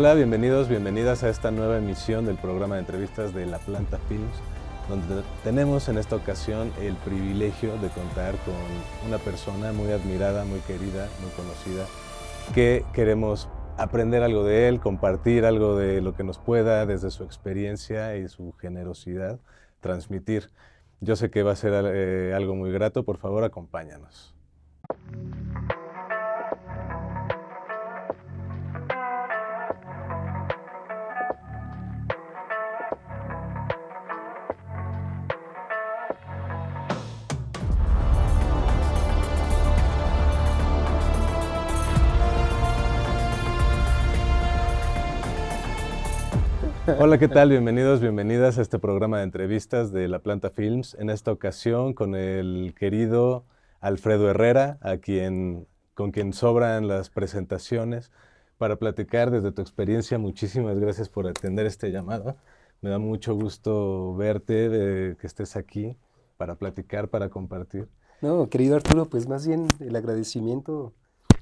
Hola, bienvenidos, bienvenidas a esta nueva emisión del programa de entrevistas de La Planta Films, donde tenemos en esta ocasión el privilegio de contar con una persona muy admirada, muy querida, muy conocida, que queremos aprender algo de él, compartir algo de lo que nos pueda desde su experiencia y su generosidad transmitir. Yo sé que va a ser algo muy grato, por favor acompáñanos. Hola, ¿qué tal? Bienvenidos, bienvenidas a este programa de entrevistas de La Planta Films. En esta ocasión con el querido Alfredo Herrera, con quien sobran las presentaciones, para platicar desde tu experiencia. Muchísimas gracias por atender este llamado. Me da mucho gusto verte, que estés aquí para platicar, para compartir. No, querido Arturo, pues más bien el agradecimiento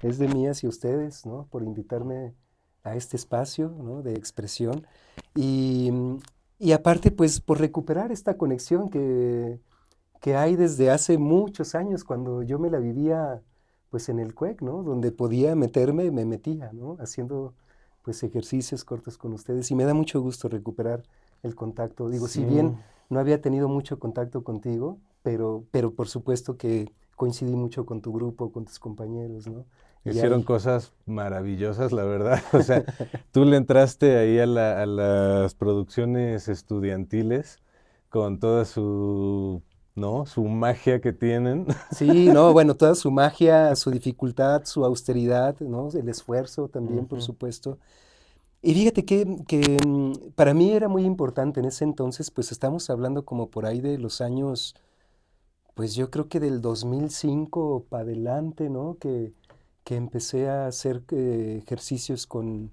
es de mí hacia ustedes, ¿no? Por invitarme a este espacio, ¿no? De expresión y, y aparte, pues por recuperar esta conexión que hay desde hace muchos años, cuando yo me la vivía, pues en el CUEC, ¿no? Donde podía meterme, me metía, ¿no? Haciendo, pues ejercicios cortos con ustedes y me da mucho gusto recuperar el contacto. Digo, si Sí, bien no había tenido mucho contacto contigo, pero por supuesto que coincidí mucho con tu grupo, con tus compañeros, ¿no? Y hicieron ahí, cosas maravillosas, la verdad. O sea, tú le entraste ahí a las producciones estudiantiles con toda su, ¿no? Su magia que tienen. sí, no, bueno, toda su magia, su dificultad, su austeridad, ¿no? El esfuerzo también, por Ujú. supuesto. Y fíjate que para mí era muy importante en ese entonces, pues estamos hablando como por ahí de los años, pues yo creo que del 2005 para adelante, ¿no? Que empecé a hacer ejercicios con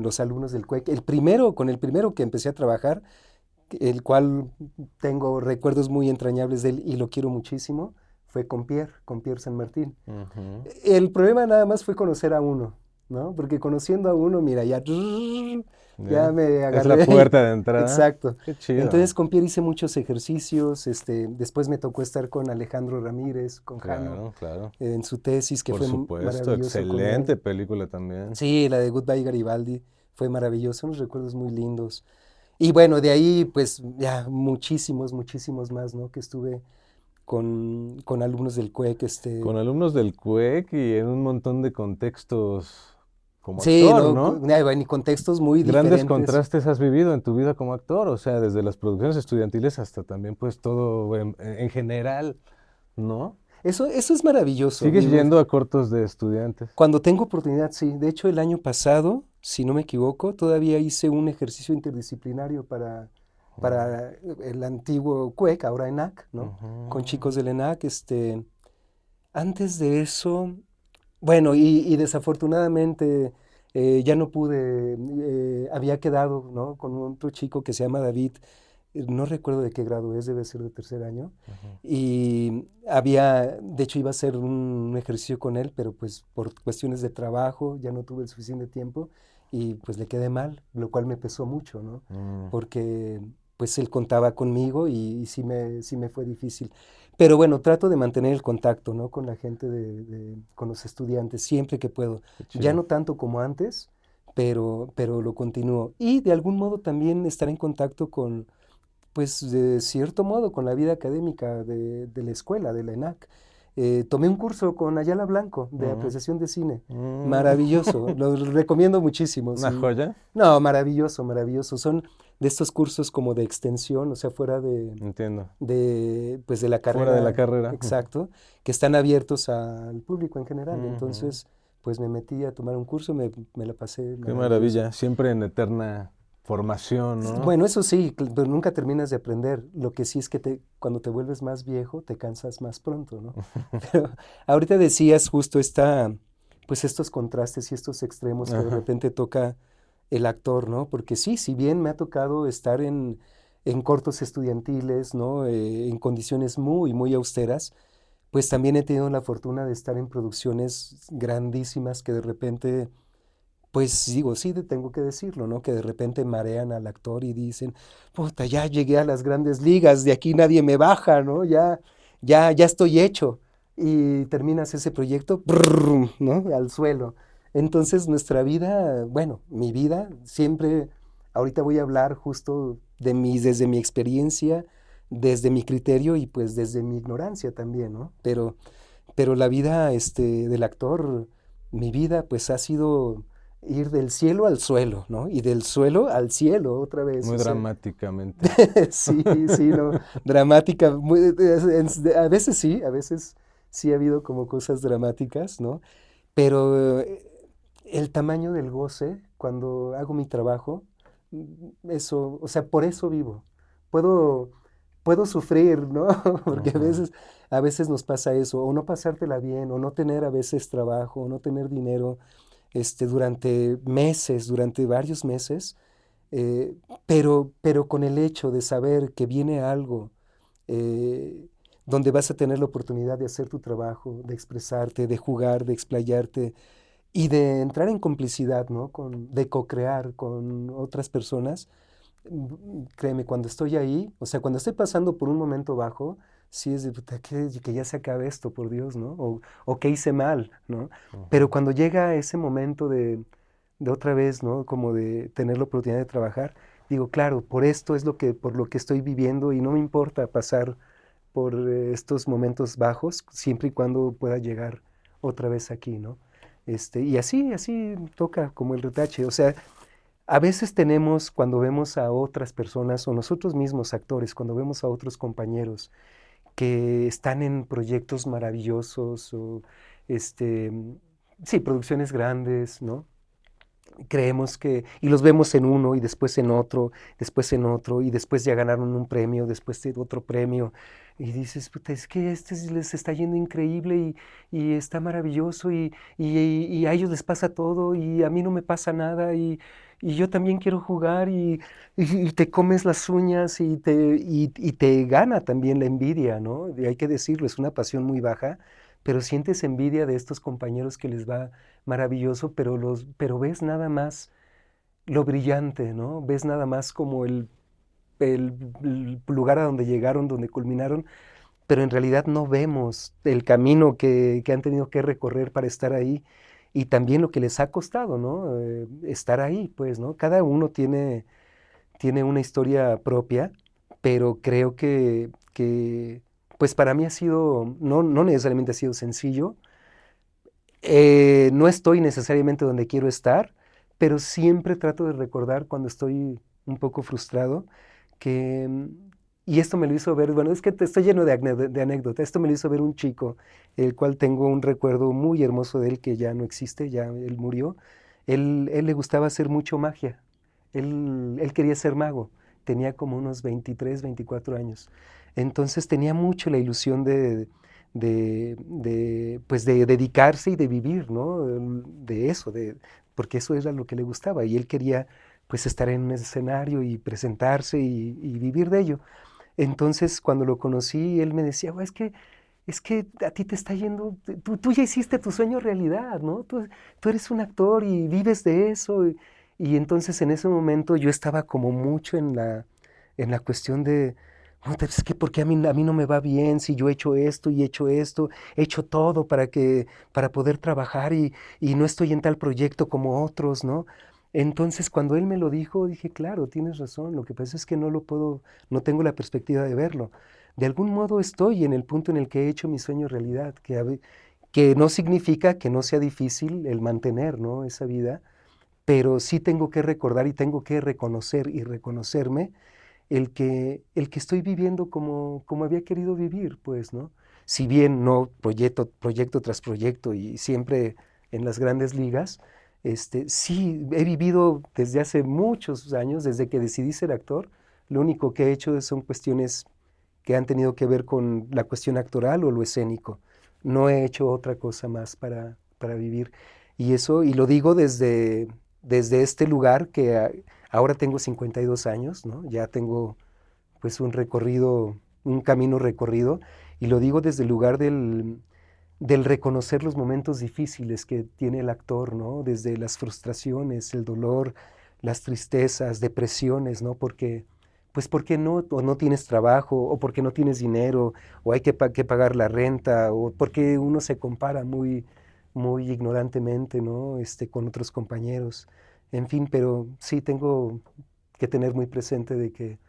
los alumnos del CUEC. Con el primero que empecé a trabajar, el cual tengo recuerdos muy entrañables de él y lo quiero muchísimo, fue con Pierre San Martín. Ujú. El problema nada más fue conocer a uno, ¿no? Porque conociendo a uno, mira, ya Ya. me Es la agarré. puerta de entrada. Exacto. Qué Entonces chido. con Pierre hice muchos ejercicios, después me tocó estar con Alejandro Ramírez, con Jano, Claro, claro. en su tesis, que Por fue supuesto, maravilloso con él. excelente película también. Sí, la de Goodbye Garibaldi fue maravilloso, unos recuerdos muy lindos. Y bueno, de ahí pues ya muchísimos más, ¿no? Que estuve con alumnos del CUEC, Con alumnos del CUEC y en un montón de contextos como Sí, actor, ¿no? ¿no? Bueno, y contextos muy Grandes diferentes. contrastes has vivido en tu vida como actor, o sea, desde las producciones estudiantiles hasta también pues todo en general, ¿no? Eso es maravilloso, ¿Sigues digo, yendo a cortos de estudiantes? cuando tengo oportunidad, sí. De hecho, el año pasado, si no me equivoco, todavía hice un ejercicio interdisciplinario Mm, para el antiguo CUEC, ahora ENAC, ¿no? Con ujú. chicos del ENAC, antes de eso, bueno, y desafortunadamente ya no pude, había quedado, ¿no? Con otro chico que se llama David, no recuerdo de qué grado es, debe ser de tercer año, Ujú. y de hecho iba a hacer un ejercicio con él, pero pues por cuestiones de trabajo ya no tuve el suficiente tiempo y pues le quedé mal, lo cual me pesó mucho, ¿no? Mm, Porque pues él contaba conmigo y sí me fue difícil. Pero bueno, trato de mantener el contacto, ¿no? Con la gente, con los estudiantes, siempre que puedo. qué Ya chido. no tanto como antes, pero lo continúo. Y de algún modo también estar en contacto con, pues de cierto modo, con la vida académica de la escuela, de la ENAC. Tomé un curso con Ayala Blanco de Mm, apreciación de cine. mm. Maravilloso, lo recomiendo muchísimo, Una sí. joya, No, maravilloso, maravilloso. Son de estos cursos como de extensión, o sea, fuera entiendo. pues de la Fuera de la carrera, carrera. exacto, que están abiertos al público en general. Ujú. Entonces, pues me metí a tomar un curso, me la pasé Qué maravilloso. maravilla, siempre en eterna formación, ¿no? Bueno, eso sí, pero nunca terminas de aprender. Lo que sí es que cuando te vuelves más viejo, te cansas más pronto, ¿no? Pero ahorita decías justo pues estos contrastes y estos extremos que de Ajá. repente toca el actor, ¿no? Porque sí, si bien me ha tocado estar en cortos estudiantiles, ¿no? En condiciones muy austeras, pues también he tenido la fortuna de estar en producciones grandísimas que de repente Pues digo, sí, tengo que decirlo, ¿no? Que de repente marean al actor y dicen, puta, ya llegué a las grandes ligas, de aquí nadie me baja, ¿no? Ya estoy hecho. Y terminas ese proyecto, brrr, ¿no? Al suelo. Entonces nuestra vida, bueno, mi vida, siempre, ahorita voy a hablar justo desde mi experiencia, desde mi criterio y pues desde mi ignorancia también, ¿no? Pero la vida, del actor, mi vida, pues ha sido ir del cielo al suelo, ¿no? Y del suelo al cielo otra vez, Muy o sea, dramáticamente. sí, sí, no, dramática, a veces sí ha habido como cosas dramáticas, ¿no? Pero el tamaño del goce cuando hago mi trabajo, eso, o sea, por eso vivo. Puedo, puedo sufrir, ¿no? Porque Ujú. a veces nos pasa eso, o no pasártela bien, o no tener a veces trabajo, o no tener dinero, durante meses, durante varios meses, eh, pero con el hecho de saber que viene algo eh, donde vas a tener la oportunidad de hacer tu trabajo, de expresarte, de jugar, de explayarte y de entrar en complicidad, ¿no? De co-crear con otras personas. Créeme, cuando estoy ahí, o sea, cuando estoy pasando por un momento bajo, sí es de puta, que ya se acabe esto, por Dios, ¿no? O que hice mal, ¿no? Pero Ujú. cuando llega ese momento de otra vez, ¿no? Como de tener la oportunidad de trabajar, digo, claro, por esto es por lo que estoy viviendo y no me importa pasar por estos momentos bajos, siempre y cuando pueda llegar otra vez aquí, ¿no? Y así toca como el retache. O sea, a veces tenemos, cuando vemos a otras personas o nosotros mismos actores, cuando vemos a otros compañeros que están en proyectos maravillosos o, este, sí, producciones grandes, ¿no? Creemos que, y los vemos en uno y después en otro, y después ya ganaron un premio, después de otro premio, y dices, puta, es que les está yendo increíble y está maravilloso y a ellos les pasa todo y a mí no me pasa nada y yo también quiero jugar y te comes las uñas y te gana también la envidia, ¿no? Y hay que decirlo, es una pasión muy baja, pero sientes envidia de estos compañeros que les va maravilloso, pero ves nada más lo brillante, ¿no? Ves nada más como el lugar a donde llegaron, donde culminaron, pero en realidad no vemos el camino que han tenido que recorrer para estar ahí y también lo que les ha costado, ¿no? Estar ahí, pues, ¿no? Cada uno tiene una historia propia, pero creo pues para mí ha sido, no necesariamente ha sido sencillo, no estoy necesariamente donde quiero estar, pero siempre trato de recordar cuando estoy un poco frustrado que, y esto me lo hizo ver, bueno, es que estoy lleno de anécdotas, esto me lo hizo ver un chico, el cual tengo un recuerdo muy hermoso de él que ya no existe, ya él murió. Él le gustaba hacer mucho magia, él quería ser mago, tenía como unos 23, 24 años. Entonces tenía mucho la ilusión pues de dedicarse y de vivir, ¿no? De eso, porque eso era lo que le gustaba y él quería pues estar en un escenario y presentarse y vivir de ello. Entonces cuando lo conocí, él me decía, "Güey, es que a ti te está yendo, tú ya hiciste tu sueño realidad, ¿no? Tú eres un actor y vives de eso." Y entonces en ese momento yo estaba como mucho en la cuestión de, "Puta, es que porque a mí no me va bien si yo he hecho esto y he hecho esto, he hecho todo para poder trabajar y no estoy en tal proyecto como otros, ¿no?" Entonces cuando él me lo dijo, dije, claro, tienes razón, lo que pasa es que no tengo la perspectiva de verlo. De algún modo estoy en el punto en el que he hecho mi sueño realidad, que no significa que no sea difícil el mantener, ¿no? Esa vida, pero sí tengo que recordar y tengo que reconocer y reconocerme el que estoy viviendo como había querido vivir, pues, ¿no? Si bien no proyecto tras proyecto y siempre en las grandes ligas, sí he vivido desde hace muchos años, desde que decidí ser actor, lo único que he hecho son cuestiones que han tenido que ver con la cuestión actoral o lo escénico. No he hecho otra cosa más para vivir. Y eso, y lo digo desde este lugar que ahora tengo 52 años, ¿no? Ya tengo pues un camino recorrido, y lo digo desde el lugar del reconocer los momentos difíciles que tiene el actor, ¿no? Desde las frustraciones, el dolor, las tristezas, depresiones, ¿no? Porque no, o no tienes trabajo, o porque no tienes dinero, o hay que pagar la renta, o porque uno se compara muy ignorantemente, ¿no? Con otros compañeros. En fin, pero sí tengo que tener muy presente de que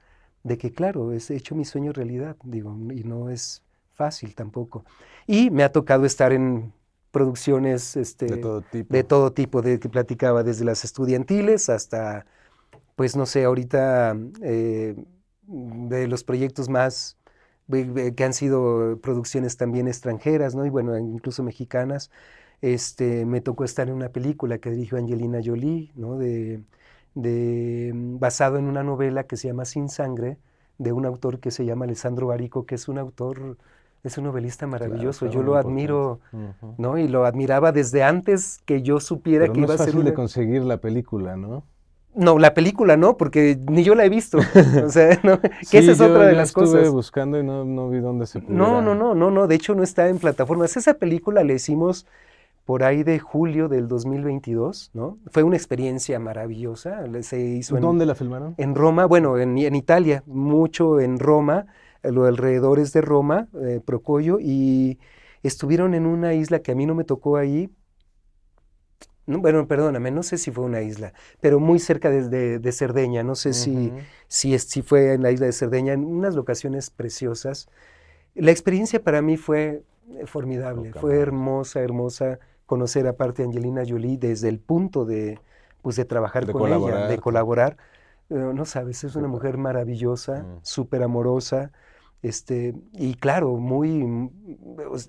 claro, he hecho mi sueño realidad, digo, y no es fácil tampoco. Y me ha tocado estar en producciones De todo de tipo. todo tipo, de que platicaba desde las estudiantiles hasta, pues no sé, ahorita de los proyectos más que han sido producciones también extranjeras, ¿no? Y bueno, incluso mexicanas. Me tocó estar en una película que dirigió Angelina Jolie, ¿no? Basado en una novela que se llama Sin Sangre, de un autor que se llama Alessandro Barico, que es un autor, es un novelista Claro, maravilloso. claro, Yo muy lo importante. admiro, Ujú. ¿no? Y lo admiraba desde antes que yo supiera Pero que no iba es a ser fácil de una... conseguir la película, ¿no? No, la película no, porque ni yo la he visto. O sea, no, que esa Sí, es otra de yo las estuve cosas. buscando y no vi dónde se No, no, pudiera. no, no, no, de hecho no está en plataformas. Esa película la hicimos por ahí de julio del 2022, ¿no? Fue una experiencia maravillosa. Se hizo ¿Dónde la filmaron? en Roma, bueno, en Italia, mucho en Roma, los alrededores de Roma, Procoyo, y estuvieron en una isla que a mí no me tocó ahí. No, bueno, perdóname, no sé si fue una isla, pero muy cerca de Cerdeña. No sé Ujú. si fue en la isla de Cerdeña, en unas locaciones preciosas. La experiencia para mí fue formidable, Poca fue madre. hermosa, hermosa conocer aparte a Angelina Jolie desde el punto pues de trabajar De con ella, de colaborar con. colaborar. No sabes, es Qué una padre. mujer maravillosa, Mm. súper amorosa, y claro,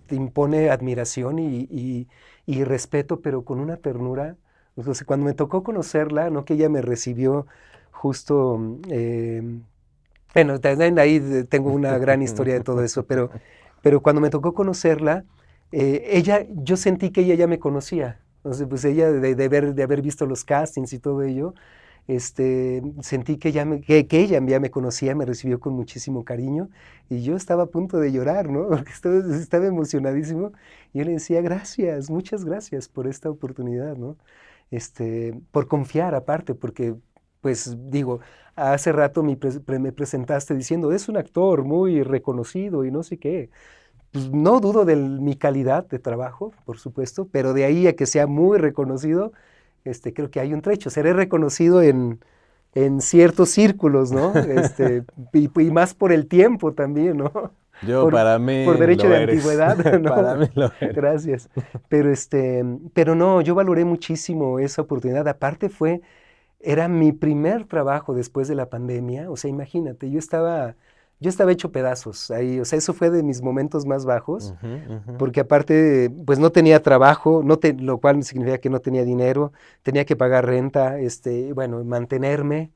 te impone admiración y respeto, pero con una ternura. O sea, cuando me tocó conocerla, no que ella me recibió justo bueno, también ahí tengo una gran historia de todo eso, pero cuando me tocó conocerla, yo sentí que ella ya me conocía. Entonces, pues ella de haber visto los castings y todo ello, sentí que ella ya me conocía, me recibió con muchísimo cariño y yo estaba a punto de llorar, ¿no? Porque estaba emocionadísimo y yo le decía, gracias, muchas gracias por esta oportunidad, ¿no? Por confiar aparte, porque, pues digo, hace rato me presentaste diciendo, es un actor muy reconocido y no sé qué. Pues no dudo de mi calidad de trabajo, por supuesto, pero de ahí a que sea muy reconocido, creo que hay un trecho. Seré reconocido en ciertos círculos, ¿no? Y más por el tiempo también, ¿no? Yo Por, para por mí derecho lo de eres. antigüedad, Para ¿no? mí lo eres. Gracias. Pero no, yo valoré muchísimo esa oportunidad. Aparte era mi primer trabajo después de la pandemia. O sea, imagínate, yo estaba hecho pedazos ahí. O sea, eso fue de mis momentos más bajos, Ujú, ujú. porque aparte, pues no tenía trabajo, lo cual significa que no tenía dinero, tenía que pagar renta, bueno, mantenerme.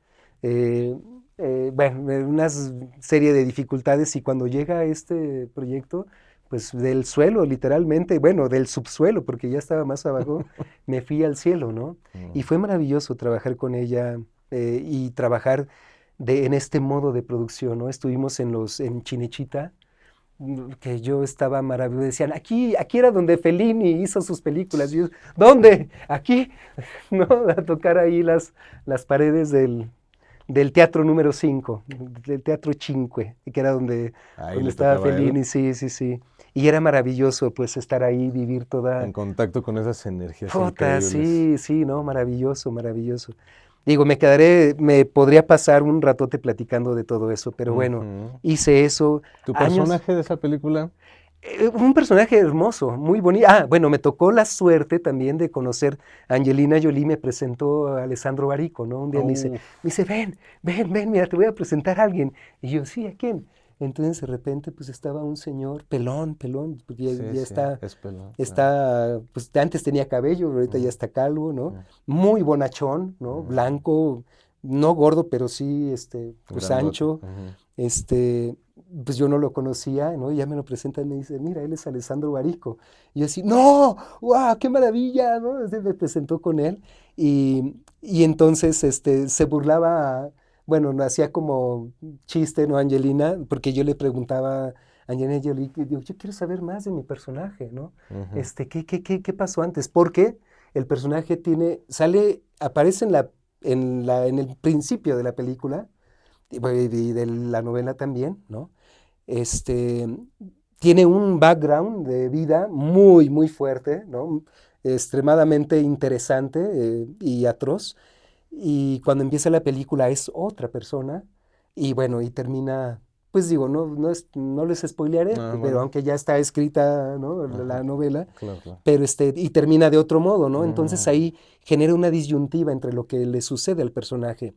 eh, bueno, una serie de dificultades y cuando llega este proyecto, pues del suelo, literalmente, bueno, del subsuelo, porque ya estaba más abajo, me fui al cielo, ¿no? Y Mm. fue maravilloso trabajar con ella y trabajar en este modo de producción, ¿no? Estuvimos en Chinechita, que yo estaba maravilloso. Decían, aquí era donde Fellini hizo sus películas. Y yo, ¿dónde? Aquí, ¿no? A tocar ahí las paredes del teatro número 5 del teatro Cinque, que era donde, Ahí donde le estaba tocaba a él, Fellini, sí, sí, sí. Y era maravilloso, pues, estar ahí, vivir toda... en contacto con esas energías Jota, increíbles. sí, sí, no, maravilloso, maravilloso. Digo, me podría pasar un ratote platicando de todo eso, pero bueno, Ujú. hice eso ¿Tu años. personaje de esa película? Un personaje hermoso, muy bonito. Ah, bueno, me tocó la suerte también de conocer a Angelina Jolie, me presentó a Alessandro Barico, ¿no? Un día Uf, me dice, ven, ven, ven, mira, te voy a presentar a alguien. Y yo, sí, ¿a quién? Entonces de repente pues estaba un señor pelón, pelón, porque sí, ya sí, es pelón, claro. pues antes tenía cabello, ahorita ya Mm, está calvo, ¿no? mm, Muy bonachón, ¿no? mm. Blanco, no gordo, pero sí, pues Grandote. ancho, Ujú. este, pues yo no lo conocía, ¿no? Y ya me lo presenta y me dice, mira, él es Alessandro Barico. Y yo así, no, wow, qué maravilla, ¿no? Me presentó con él y entonces se burlaba, bueno, hacía como chiste, ¿no? Angelina, porque yo le preguntaba a Angelina Jolie, que digo, yo quiero saber más de mi personaje, ¿no? Ujú. ¿Qué pasó antes? Porque el personaje aparece en el principio de la película y de la novela también, ¿no? Este, tiene un background de vida muy, muy fuerte, ¿no? Extremadamente interesante y atroz. Y cuando empieza la película es otra persona. Y bueno, y termina, pues digo, no les spoilearé, Ah, pero bueno. aunque ya está escrita, ¿no? La Ajá. novela, Claro, claro. pero y termina de otro modo, ¿no? Entonces Mm. ahí genera una disyuntiva entre lo que le sucede al personaje.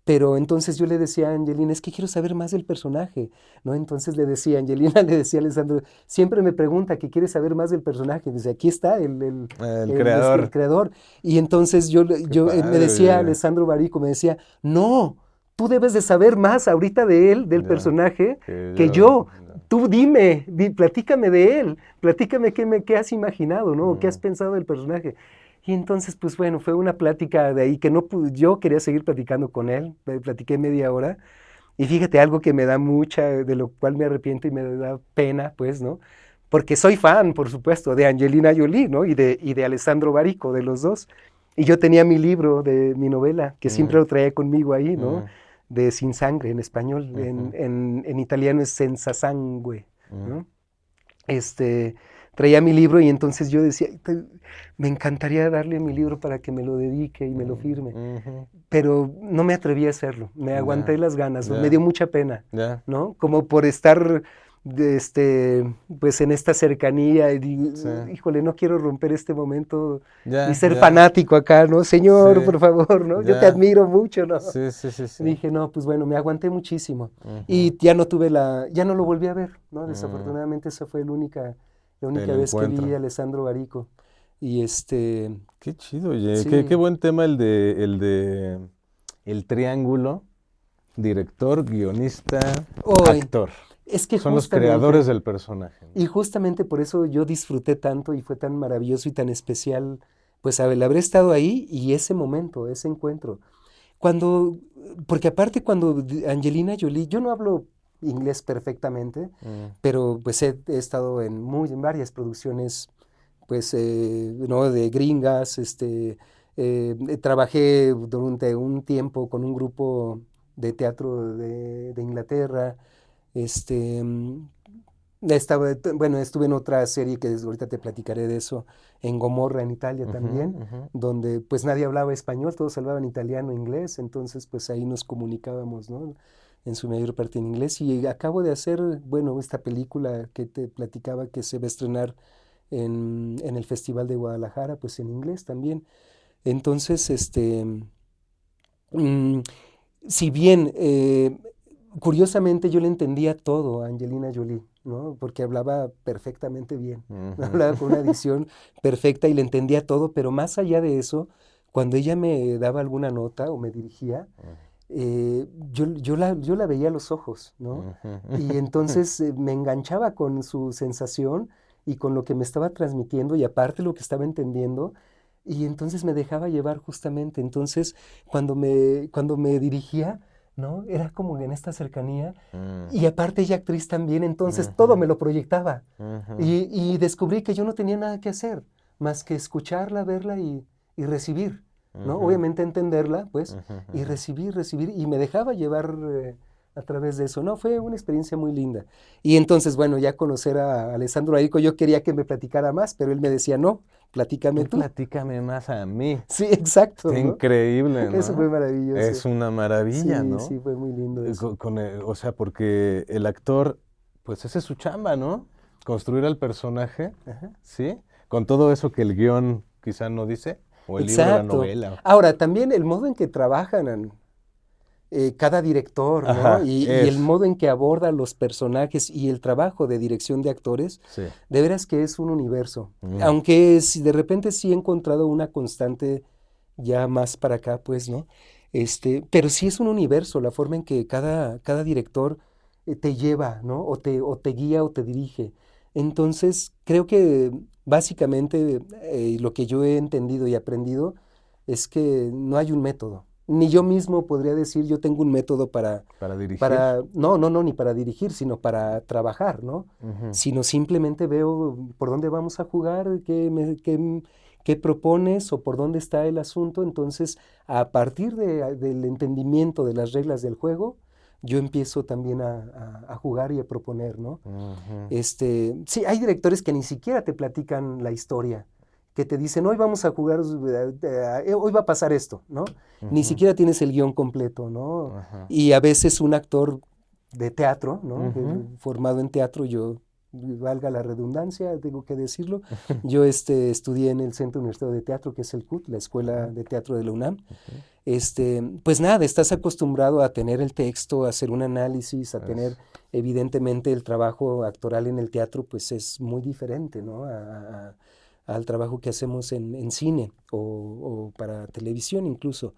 Pero entonces yo le decía a Angelina, es que quiero saber más del personaje, ¿no? Entonces le decía, Angelina le decía a Alessandro, siempre me pregunta que quiere saber más del personaje. Dice, aquí está El el creador. creador. Y entonces Qué me padre, decía oye. Alessandro Barico, me decía, no, tú debes de saber más ahorita de él, del Ya. personaje, Que que yo. yo. Tú dime, platícame de él, platícame qué has imaginado, ¿no? ¿Qué has Mm. pensado del personaje? Y entonces, pues bueno, fue una plática de ahí que no pude, yo quería seguir platicando con él, platiqué media hora, y fíjate algo que me da mucha, de lo cual me arrepiento y me da pena, pues, ¿no? Porque soy fan, por supuesto, de Angelina Jolie, ¿no? Y de Alessandro Barico, de los dos. Y yo tenía mi libro de mi novela, que siempre Mm. lo traía conmigo ahí, ¿no? Mm. De Sin Sangre en español, Ujú. en italiano es Senza Sangue, Mm. ¿no? este, Traía mi libro y entonces yo decía, me encantaría darle mi libro para que me lo dedique y me lo Mm. firme, Ujú. pero no me atreví a hacerlo, me aguanté Ya. las ganas, me dio Ya. mucha pena, Ya. ¿no? Como por estar, pues en esta cercanía, Sí. híjole, no quiero romper este momento y Ya. ser Ya. fanático acá, ¿no? Señor, Sí. por favor, ¿no? Yo te Ya. admiro mucho, ¿no? Sí, sí, sí, sí. Dije, no, pues bueno, me aguanté muchísimo. Ujú. Y ya no ya no lo volví a ver, ¿no? Mm. Desafortunadamente esa fue la El única vez que vi encuentro. a Alessandro Barico. Y Qué chido, oye. Qué sí, buen tema el de el triángulo, director, guionista, hoy, actor. es que Son los creadores justamente, del personaje, ¿no? y justamente por eso yo disfruté tanto y fue tan maravilloso y tan especial, pues el haber estado ahí y ese momento, ese encuentro. Cuando, porque aparte cuando Angelina Jolie, yo no hablo inglés perfectamente, Mm. pero pues he estado en varias producciones, pues, ¿no? De gringas, trabajé durante un tiempo con un grupo de teatro de Inglaterra, este, mm, bueno, estuve en otra serie que ahorita te platicaré de eso, en Gomorra, en Italia Ujú, también, ujú. donde pues nadie hablaba español, todos hablaban italiano e inglés, entonces pues ahí nos comunicábamos, ¿no? En su mayor parte en inglés. Y acabo de hacer, bueno, esta película que te platicaba que se va a estrenar en el Festival de Guadalajara, pues en inglés también. Entonces, mm, si bien curiosamente yo le entendía todo a Angelina Jolie, ¿no? Porque hablaba perfectamente bien, Ujú. hablaba con una dicción perfecta y le entendía todo, pero más allá de eso, cuando ella me daba alguna nota o me dirigía, yo la veía a los ojos, ¿no? Y Ujú. entonces me enganchaba con su sensación y con lo que me estaba transmitiendo y aparte lo que estaba entendiendo. Y entonces me dejaba llevar justamente. Entonces, cuando me dirigía, ¿no? Era como en esta cercanía. Mm. Y aparte ella actriz también, entonces todo Ujú. me lo proyectaba. Ujú. Y descubrí que yo no tenía nada que hacer, más que escucharla, verla y recibir, ¿no? Ujú. Obviamente entenderla, pues, Ujú. y Ujú. recibir, y me dejaba llevar a través de eso, ¿no? Fue una experiencia muy linda. Y entonces, bueno, ya conocer a Alessandro Arico, yo quería que me platicara más, pero él me decía, no, platícame Tú tú. platícame más a mí. Sí, exacto, Está ¿no? increíble, Eso fue ¿no? maravilloso. Es una maravilla, Sí, ¿no? sí, fue muy lindo eso. O sea, porque el actor, pues esa es su chamba, ¿no? Construir al personaje, Ajá. ¿sí? Con todo eso que el guión quizá no dice, o el libro, la Exacto. novela. Ahora, también el modo en que trabajan cada director, ¿no? Ajá, Y el modo en que aborda los personajes y el trabajo de dirección de actores, sí. de veras que es un universo. Mm. Aunque si de repente sí he encontrado una constante ya más para acá, pues, ¿no? Pero sí es un universo la forma en que cada director te lleva, ¿no? O te guía o te dirige. Entonces, creo que básicamente lo que yo he entendido y aprendido es que no hay un método. ni yo mismo podría decir yo tengo un método para dirigir. No, ni para dirigir, sino para trabajar, ¿no? Sino simplemente veo por dónde vamos a jugar, qué propones o por dónde está el asunto. Entonces, a partir del entendimiento de las reglas del juego, yo empiezo también a jugar y a proponer, ¿no? Sí, hay directores que ni siquiera te platican la historia, que te dicen, hoy vamos a jugar, hoy va a pasar esto, ¿no? Ni siquiera tienes el guión completo, ¿no? Y a veces un actor de teatro, ¿no? Formado en teatro, yo, valga la redundancia, tengo que decirlo, yo estudié en el Centro Universitario de Teatro, que es el CUT, la Escuela de Teatro de la UNAM. Pues nada, estás acostumbrado a tener el texto, a hacer un análisis, a tener, evidentemente, el trabajo actoral en el teatro, pues es muy diferente, ¿no? Al trabajo que hacemos en cine o para televisión incluso.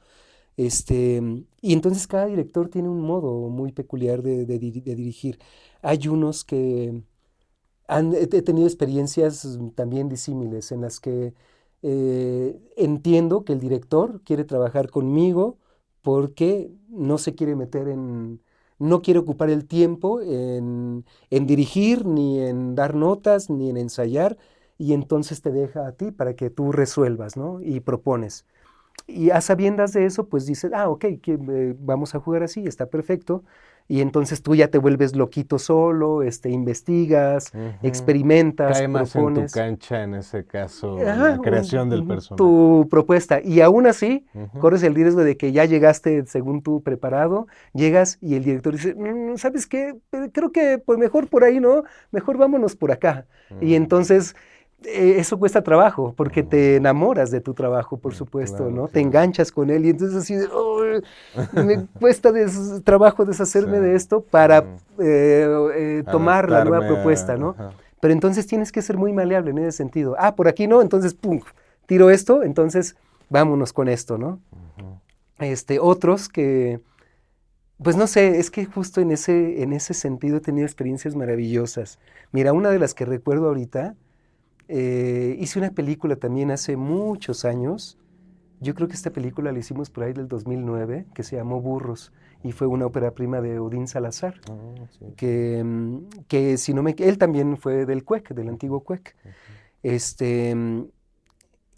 Y entonces cada director tiene un modo muy peculiar de dirigir. Hay unos que he tenido experiencias también disímiles en las que entiendo que el director quiere trabajar conmigo porque no se quiere no quiere ocupar el tiempo en dirigir, ni en dar notas, ni en ensayar, y entonces te deja a ti para que tú resuelvas, ¿no? Y propones. Y a sabiendas de eso, pues dices, ok, vamos a jugar así, está perfecto. Y entonces tú ya te vuelves loquito solo, investigas, experimentas, Cae más propones. En tu cancha, en ese caso, la creación del personaje. Tu propuesta. Y aún así, corres el riesgo de que ya llegaste según tú preparado, llegas y el director dice, ¿sabes qué? Creo que pues mejor por ahí, ¿no? Mejor vámonos por acá. Y entonces eso cuesta trabajo, porque te enamoras de tu trabajo, por supuesto, claro, ¿no? Claro. Te enganchas con él y entonces así, me cuesta trabajo deshacerme de esto para tomar la nueva propuesta, ¿no? Pero entonces tienes que ser muy maleable en ese sentido. Por aquí no, entonces, pum, tiro esto, entonces vámonos con esto, ¿no? Otros que, pues no sé, es que justo en ese sentido he tenido experiencias maravillosas. Mira, una de las que recuerdo ahorita, hice una película también hace muchos años. Yo creo que esta película la hicimos por ahí del 2009, que se llamó Burros, y fue una ópera prima de Odín Salazar, sí. que si no él también fue del CUEC, del antiguo CUEC.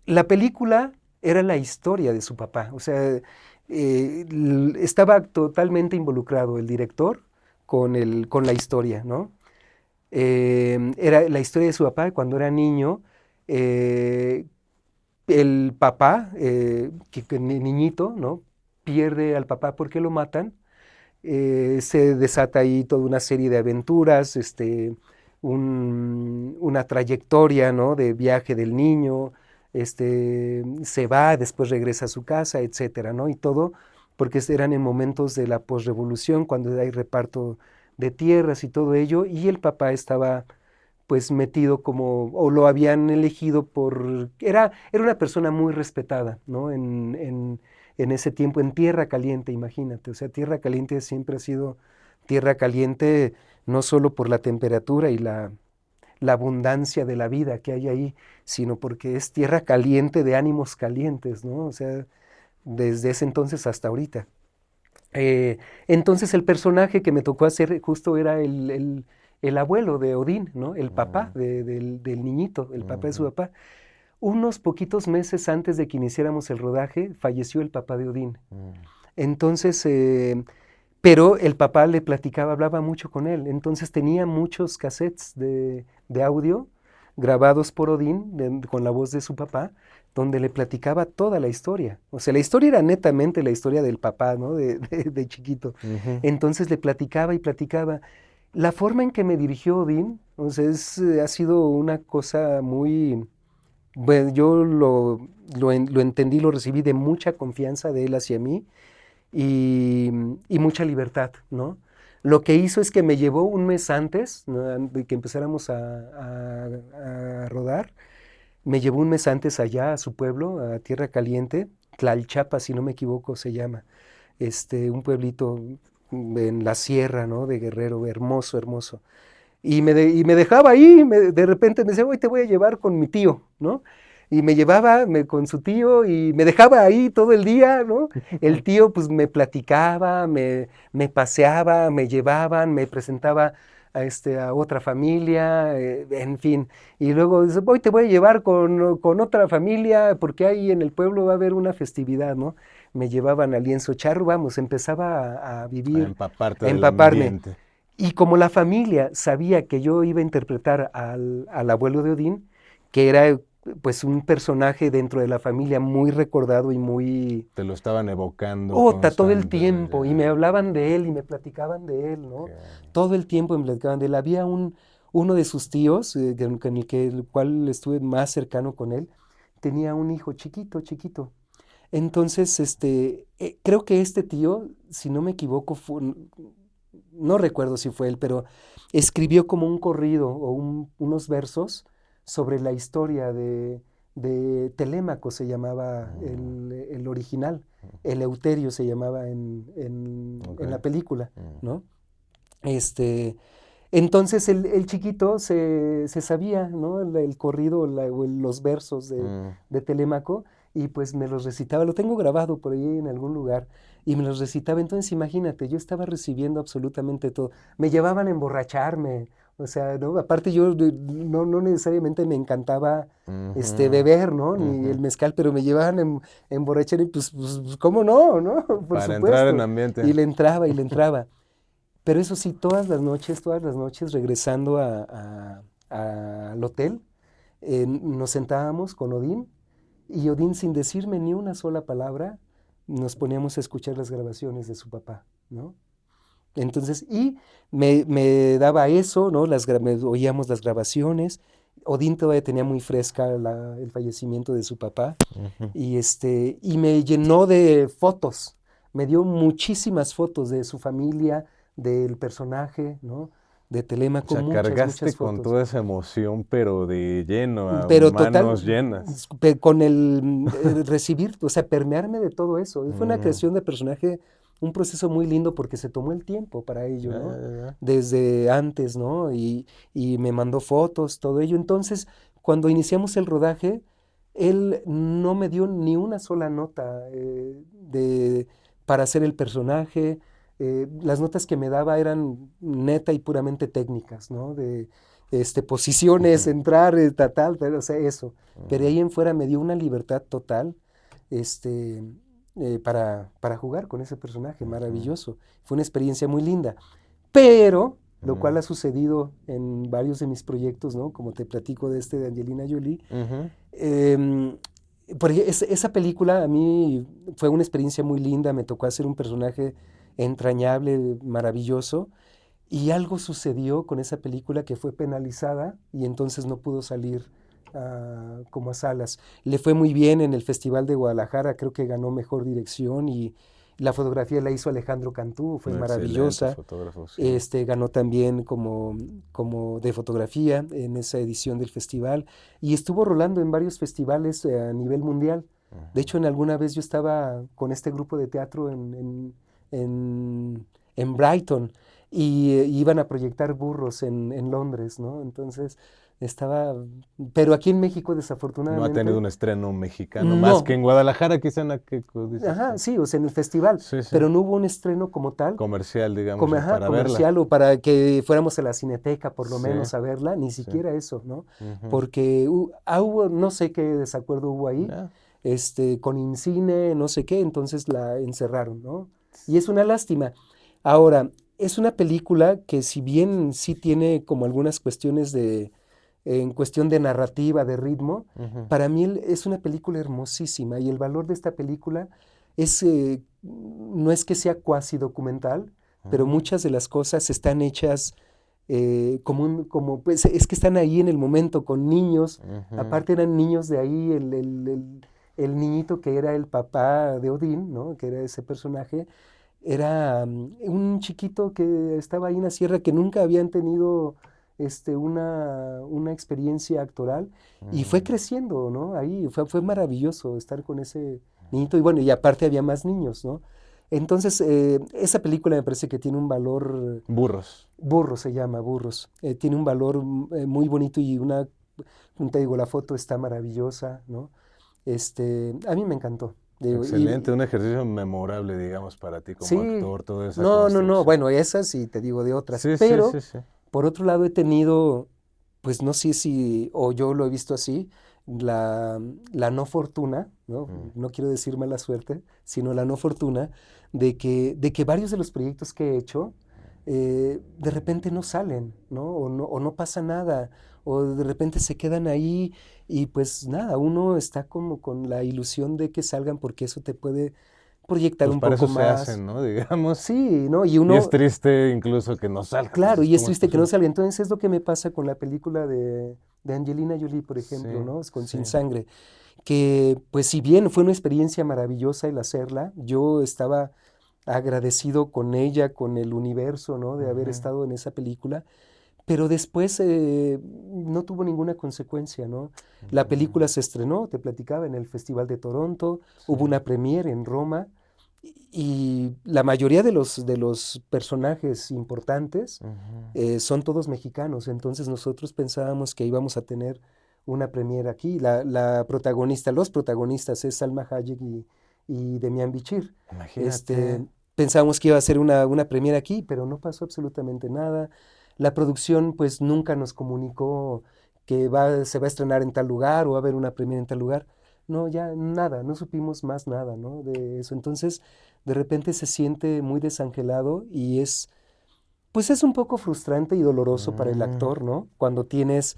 La película era la historia de su papá, o sea, estaba totalmente involucrado el director con la historia, ¿no? Era la historia de su papá cuando era niño. El papá, niñito, ¿no? Pierde al papá porque lo matan. Se desata ahí toda una serie de aventuras, una trayectoria, ¿no? De viaje del niño. Se va, después regresa a su casa, etcétera, ¿no? Y todo porque eran en momentos de la posrevolución, cuando hay reparto de tierras y todo ello, y el papá estaba pues metido o lo habían elegido era una persona muy respetada, ¿no? En ese tiempo, en Tierra Caliente, imagínate, o sea, Tierra Caliente siempre ha sido tierra caliente, no solo por la temperatura y la abundancia de la vida que hay ahí, sino porque es tierra caliente de ánimos calientes, ¿no? O sea, desde ese entonces hasta ahorita. Entonces el personaje que me tocó hacer justo era el abuelo de Odín, ¿no? El papá del niñito, el papá de su papá. Unos poquitos meses antes de que iniciáramos el rodaje, falleció el papá de Odín. Entonces, pero el papá le platicaba, hablaba mucho con él. Entonces tenía muchos cassettes de audio grabados por Odín con la voz de su papá, donde le platicaba toda la historia. O sea, la historia era netamente la historia del papá, ¿no? De chiquito. Entonces le platicaba y platicaba. La forma en que me dirigió Odín, o sea, ha sido una cosa muy... Bueno, yo lo entendí, lo recibí de mucha confianza de él hacia mí y mucha libertad, ¿no? Lo que hizo es que me llevó un mes antes, ¿no? De que empezáramos a rodar. Me llevó un mes antes allá a su pueblo, a Tierra Caliente, Tlalchapa, si no me equivoco se llama, un pueblito en la sierra, ¿no? De Guerrero, hermoso, hermoso. Y me dejaba ahí, de repente me decía, hoy te voy a llevar con mi tío, ¿no? Y me llevaba con su tío y me dejaba ahí todo el día, ¿no? El tío pues me platicaba, me paseaba, me llevaban, me presentaba a otra familia, en fin. Y luego dice, hoy te voy a llevar con otra familia porque ahí en el pueblo va a haber una festividad, ¿no? Me llevaban al lienzo charro, vamos, empezaba a A vivir, empaparte a del empaparme. ambiente. Y como la familia sabía que yo iba a interpretar al abuelo de Odín, que era pues un personaje dentro de la familia muy recordado y muy Te lo estaban evocando todo el constantemente. tiempo, y me hablaban de él y me platicaban de él, ¿no? Ok. Todo el tiempo me platicaban de él. Había uno de sus tíos, el cual estuve más cercano con él, tenía un hijo chiquito, chiquito. Entonces, creo que este tío, si no me equivoco, no recuerdo si fue él, pero escribió como un corrido o unos versos sobre la historia de Telémaco, se llamaba Mm, el original. Eleuterio se llamaba ok. en la película, Mm, ¿no? Este, entonces el chiquito se sabía, ¿no? El corrido o los versos mm. de Telémaco, y pues me los recitaba. Lo tengo grabado por ahí en algún lugar y me los recitaba. Entonces imagínate, yo estaba recibiendo absolutamente todo. Me llevaban a emborracharme, o sea, ¿no? Aparte yo no necesariamente me encantaba Ujú, beber, ¿no? Ni ujú. el mezcal, pero me llevaban a emborrachar y pues, ¿cómo no? ¿No? Por Para entrar en supuesto. Y ambiente. le entraba y le entraba. Pero eso sí, todas las noches regresando al hotel, nos sentábamos con Odín, y Odín, sin decirme ni una sola palabra, nos poníamos a escuchar las grabaciones de su papá, ¿no? Entonces, y me daba eso, ¿no? Oíamos las grabaciones. Odín todavía tenía muy fresca el fallecimiento de su papá, Ujú. y me llenó de fotos. Me dio muchísimas fotos de su familia, del personaje, ¿no? De O Telémaco, sea, muchas, cargaste muchas con fotos. toda esa emoción, pero de lleno, a Pero total, manos llenas. con recibir, o sea, permearme de todo eso. Fue una Mm, creación de personaje, un proceso muy lindo porque se tomó el tiempo para ello, ya, ¿no? ya, ya. Desde antes, ¿no? Y me mandó fotos, todo ello. Entonces, cuando iniciamos el rodaje, él no me dio ni una sola nota para hacer el personaje. Las notas que me daba eran neta y puramente técnicas, ¿no? Posiciones, Ujú, entrar, tal, o sea, eso. Pero mm, ahí en fuera me dio una libertad total, este, para jugar con ese personaje ujú, maravilloso. Fue una experiencia muy linda. Pero, lo cual mm, ha sucedido en varios de mis proyectos, ¿no? Como te platico de de Angelina Jolie. ujú. em, esa película a mí fue una experiencia muy linda, me tocó hacer un personaje entrañable, maravilloso, y algo sucedió con esa película que fue penalizada y entonces no pudo salir como a salas. Le fue muy bien en el Festival de Guadalajara, creo que ganó mejor dirección, y la fotografía la hizo Alejandro Cantú, fue Un excelente maravillosa. fotógrafo, sí. Ganó también como de fotografía en esa edición del festival, y estuvo rolando en varios festivales a nivel mundial. De Ujú. hecho, en alguna vez yo estaba con este grupo de teatro en, en Brighton, y iban a proyectar Burros en Londres, ¿no? Entonces estaba, pero aquí en México No ha tenido desafortunadamente un estreno mexicano, más que no. en Guadalajara, quizá en Aqueco, dices Ajá, tú. sí, o sea, en el festival, Sí, sí. pero no hubo un estreno como tal, Comercial, digamos, para verla. comercial, o para que fuéramos a la Cineteca por lo Sí, menos a verla, ni sí. siquiera eso, ¿no? Ujú. Porque hubo, no sé qué desacuerdo hubo ahí, Ya. con Incine, no sé qué, entonces la encerraron, ¿no? Y es una lástima. Ahora, es una película que, si bien sí tiene como algunas cuestiones en cuestión de narrativa, de ritmo, Ujú, para mí es una película hermosísima, y el valor de esta película no es que sea cuasi documental, pero ujú, muchas de las cosas están hechas pues es que están ahí en el momento con niños. ujú. Aparte eran niños de ahí, el niñito que era el papá de Odín, ¿no? Que era ese personaje, era un chiquito que estaba ahí en la sierra, que nunca habían tenido una experiencia actoral, y fue Mm. creciendo, ¿no? Ahí fue maravilloso estar con ese niñito, y bueno, y aparte había más niños, ¿no? Entonces, esa película me parece que tiene un valor. Burros. Burros se llama, Burros. Tiene un valor muy bonito y una te digo, la foto está maravillosa, ¿no? A mí me encantó. Digo, Excelente, un ejercicio memorable, digamos, para ti como sí, actor, toda esa no, construcción. bueno, esas y te digo de otras, Sí, sí, pero sí, sí. por otro lado he tenido, pues no sé si, o yo lo he visto así, la, la no fortuna, ¿no? Mm. No quiero decir mala suerte, sino la no fortuna de que varios de los proyectos que he hecho de repente no salen, ¿no? O no pasa nada, o de repente se quedan ahí y pues nada, uno está como con la ilusión de que salgan porque eso te puede proyectar Pues un para poco eso se más. hacen, ¿no? Digamos. Sí, ¿no? Y Y es uno, triste incluso que no salgan. claro, Dices, y es ¿cómo es triste que no posible? salga. Entonces es lo que me pasa con la película de Angelina Jolie, por Sí, ejemplo, ¿no? Es con sí. Sin Sangre, que pues si bien fue una experiencia maravillosa el hacerla, yo estaba agradecido con ella, con el universo, ¿no? De haber Ujú, estado en esa película, pero después no tuvo ninguna consecuencia, ¿no? La ujú, película se estrenó, te platicaba, en el Festival de Toronto, sí, hubo una premiere en Roma y la mayoría de los personajes importantes ujú, son todos mexicanos, entonces nosotros pensábamos que íbamos a tener una premiere aquí. La protagonista, los protagonistas es Salma Hayek y Demián Bichir. imagínate. Este, pensábamos que iba a ser una premiere aquí, pero no pasó absolutamente nada. La producción pues nunca nos comunicó que se va a estrenar en tal lugar o va a haber una premiere en tal lugar. No, ya nada, no supimos más nada, ¿no? De eso. Entonces, de repente se siente muy desangelado y pues es un poco frustrante y doloroso para el Mm, actor, ¿no? Cuando tienes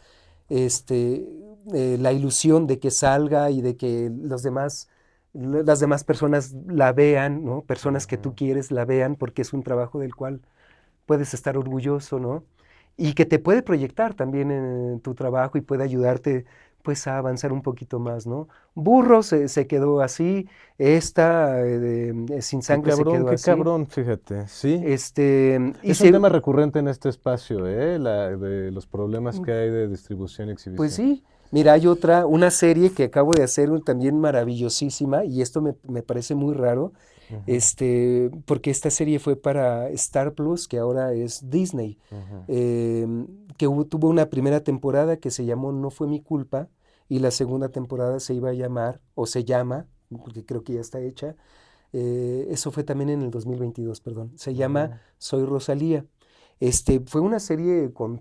este, la ilusión de que salga y de que las demás personas la vean, ¿no? Personas que tú ujú. quieres la vean porque es un trabajo del cual puedes estar orgulloso, ¿no? Y que te puede proyectar también en tu trabajo y puede ayudarte pues a avanzar un poquito más, ¿no? Burro se quedó así, esta Sin Sangre se quedó Qué así, cabrón, fíjate. Sí, y es un se, tema recurrente en este espacio, ¿eh? De los problemas que hay de distribución y pues exhibición. sí, mira, hay una serie que acabo de hacer también maravillosísima y esto me parece muy raro, Ujú, porque esta serie fue para Star Plus, que ahora es Disney, ujú, que tuvo una primera temporada que se llamó No fue mi culpa y la segunda temporada se iba a llamar, o se llama, porque creo que ya está hecha, eso fue también en el 2022, perdón, se llama ujú, Soy Rosalía. Fue una serie con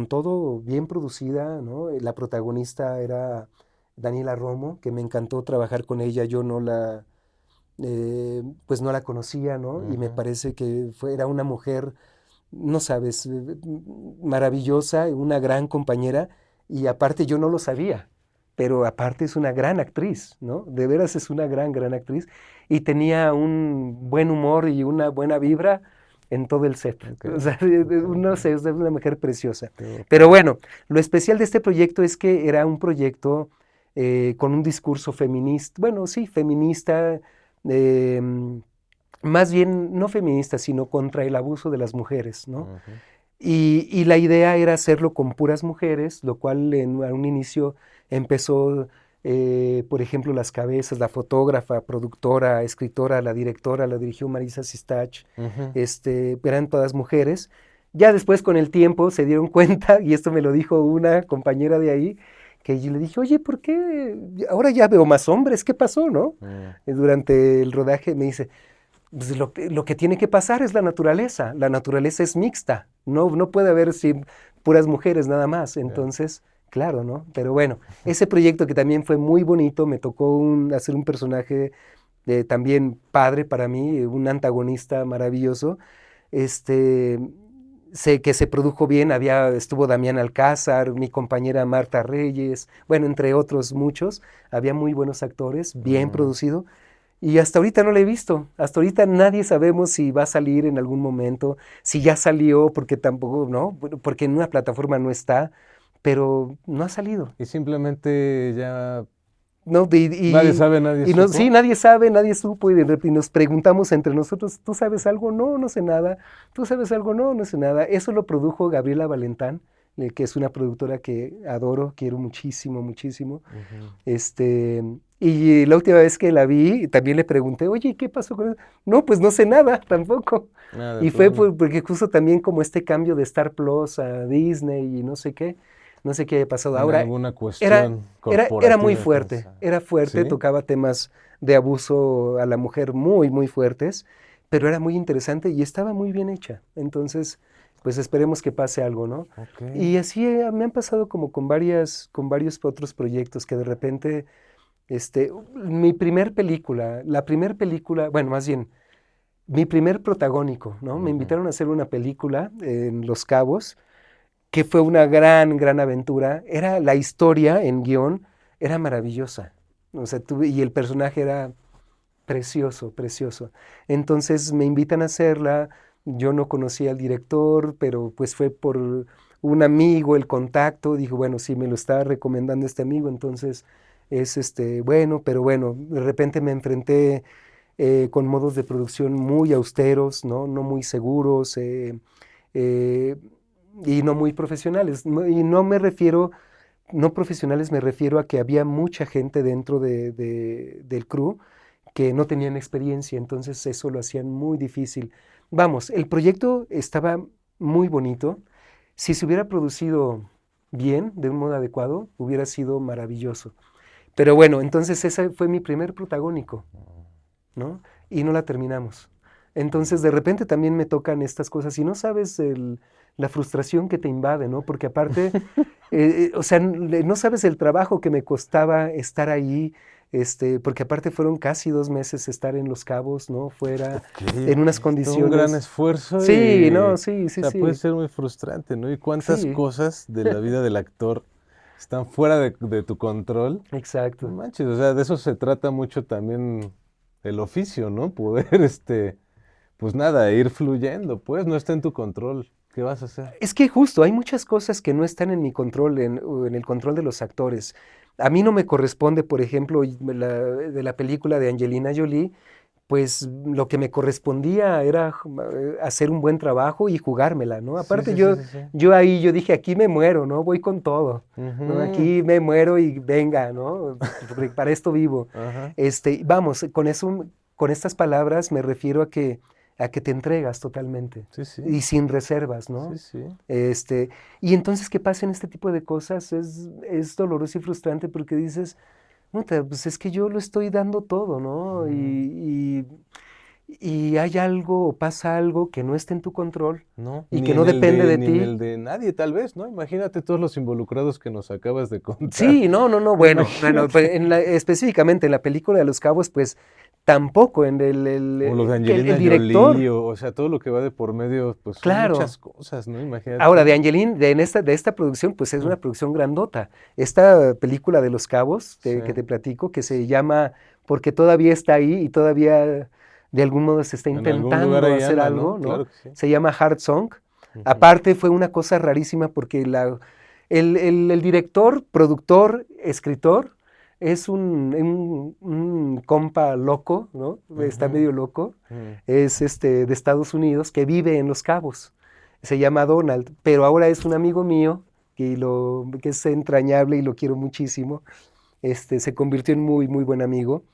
todo bien producida, ¿no? La protagonista era Daniela Romo, que me encantó trabajar con ella, yo pues no la conocía, ¿no? Y me ujú. parece que era una mujer, no sabes, maravillosa, una gran compañera, y aparte yo no lo sabía, pero aparte es una gran actriz, ¿no? De veras es una gran actriz, y tenía un buen humor y una buena vibra en todo el set. Ok, O sea, ok, no ok. sé, es una mujer preciosa. Qué Pero padre. bueno, lo especial de este proyecto es que era un proyecto con un discurso feminista, bueno, sí, feminista, eh, más bien no feminista, sino contra el abuso de las mujeres, ¿no? Ujú, Y la idea era hacerlo con puras mujeres, lo cual a un inicio empezó, por ejemplo, las cabezas, la fotógrafa, productora, escritora, la directora, la dirigió Marisa Sistach, ujú. eran todas mujeres. Ya después con el tiempo se dieron cuenta, y esto me lo dijo una compañera de ahí, que yo le dije, oye, ¿por qué ahora ya veo más hombres? ¿Qué pasó, no? Mm, Durante el rodaje me dice, pues lo que tiene que pasar es la naturaleza es mixta, no puede haber puras mujeres nada más, ya. entonces, claro, ¿no? Pero bueno, ese proyecto que también fue muy bonito, me tocó hacer un personaje también padre para mí, un antagonista maravilloso, este, sé que se produjo bien, estuvo Damián Alcázar, mi compañera Marta Reyes, bueno, entre otros muchos, había muy buenos actores, bien Mm, producido, y hasta ahorita no la he visto. Hasta ahorita nadie sabemos si va a salir en algún momento, si ya salió, porque tampoco, ¿no? Bueno, porque en una plataforma no está, pero no ha salido. y simplemente ya ¿No? nadie sabe, nadie Y no, sí, supo. nadie sabe, nadie supo, y nos preguntamos entre nosotros, ¿tú sabes algo? No, no sé nada. ¿Tú sabes algo? No, no sé nada. Eso lo produjo Gabriela Valentán, que es una productora que adoro, quiero muchísimo, muchísimo. Ujú. Este, y la última vez que la vi, también le pregunté, oye, ¿qué pasó con eso? No, pues no sé nada tampoco. Ah, de Y fue plano. porque justo también como este cambio de Star Plus a Disney y no sé qué, no sé qué haya pasado. En Ahora, alguna era, cuestión era muy corporativa, fuerte, quizá. era fuerte, ¿Sí? tocaba temas de abuso a la mujer muy, muy fuertes, pero era muy interesante y estaba muy bien hecha. Entonces, pues esperemos que pase algo, ¿no? Ok. Y así me han pasado como con varios otros proyectos que de repente, la primer película, bueno, más bien, mi primer protagónico, ¿no? Me Ujú. invitaron a hacer una película en Los Cabos, que fue una gran, gran aventura. Era la historia en guión, era maravillosa. O sea, y el personaje era precioso, precioso. Entonces me invitan a hacerla. Yo no conocía al director, pero pues fue por un amigo el contacto. Dijo, bueno, si me lo está recomendando este amigo, entonces es bueno, pero bueno, de repente me enfrenté con modos de producción muy austeros, ¿no? No muy seguros eh, y no muy profesionales. Y no me refiero, no profesionales, me refiero a que había mucha gente dentro del crew que no tenían experiencia, entonces eso lo hacían muy difícil. Vamos, el proyecto estaba muy bonito. Si se hubiera producido bien, de un modo adecuado, hubiera sido maravilloso. Pero bueno, entonces ese fue mi primer protagónico, ¿no? Y no la terminamos. Entonces de repente también me tocan estas cosas y no sabes la frustración que te invade, ¿no? Porque aparte, o sea, no sabes el trabajo que me costaba estar ahí, porque aparte fueron casi 2 meses estar en Los Cabos, ¿no? Fuera, Ok, en ok. unas Es todo un gran condiciones. esfuerzo Sí, no, y, sí, o sí, sea, puede sí, ser muy frustrante, ¿no? Y cuántas sí, cosas de la vida del actor están fuera de tu control. No exacto. manches, o sea, de eso se trata mucho también el oficio, ¿no? Poder, pues nada, ir fluyendo, pues no está en tu control. ¿Qué vas a hacer? Es que justo, hay muchas cosas que no están en mi control, o en el control de los actores. A mí no me corresponde, por ejemplo, de la película de Angelina Jolie, pues lo que me correspondía era hacer un buen trabajo y jugármela, ¿no? Sí, Aparte sí, sí, sí, sí. yo dije, aquí me muero, ¿no? Voy con todo, ¿no? Ujú. Aquí me muero y venga, ¿no? Porque para esto vivo. Ajá. Vamos, con eso, con estas palabras me refiero a que te entregas totalmente Sí, sí. y sin reservas, ¿no? Sí, sí. Y entonces que pasen este tipo de cosas es doloroso y frustrante porque dices, "Puta, pues es que yo lo estoy dando todo, ¿no? Ujú. Y hay algo o pasa algo que no está en tu control No, y que no depende de ni en ti. el de nadie, tal vez, ¿no? Imagínate todos los involucrados que nos acabas de contar. Sí, no, no, no, bueno, pues Imagínate. específicamente en la película de Los Cabos, pues tampoco en O lo de el Angelina Jolie, director, o sea, todo lo que va de por medio, pues son claro. muchas cosas, ¿no? Ahora, Imagínate. de esta producción, pues es Mm. una producción grandota. Esta película de Los Cabos, Sí. que te platico, que se llama Porque todavía está ahí y todavía de algún modo se está En algún lugar intentando ahí hacer anda, ¿no? algo, ¿no? Claro que sí. Se llama Hard Song. Ujú. Aparte fue una cosa rarísima porque el director, productor, escritor, es un compa loco, ¿no? Está Ujú. medio loco. Mm. Es de Estados Unidos que vive en Los Cabos. Se llama Donald, pero ahora es un amigo mío que es entrañable y lo quiero muchísimo. Se convirtió en muy, muy buen amigo.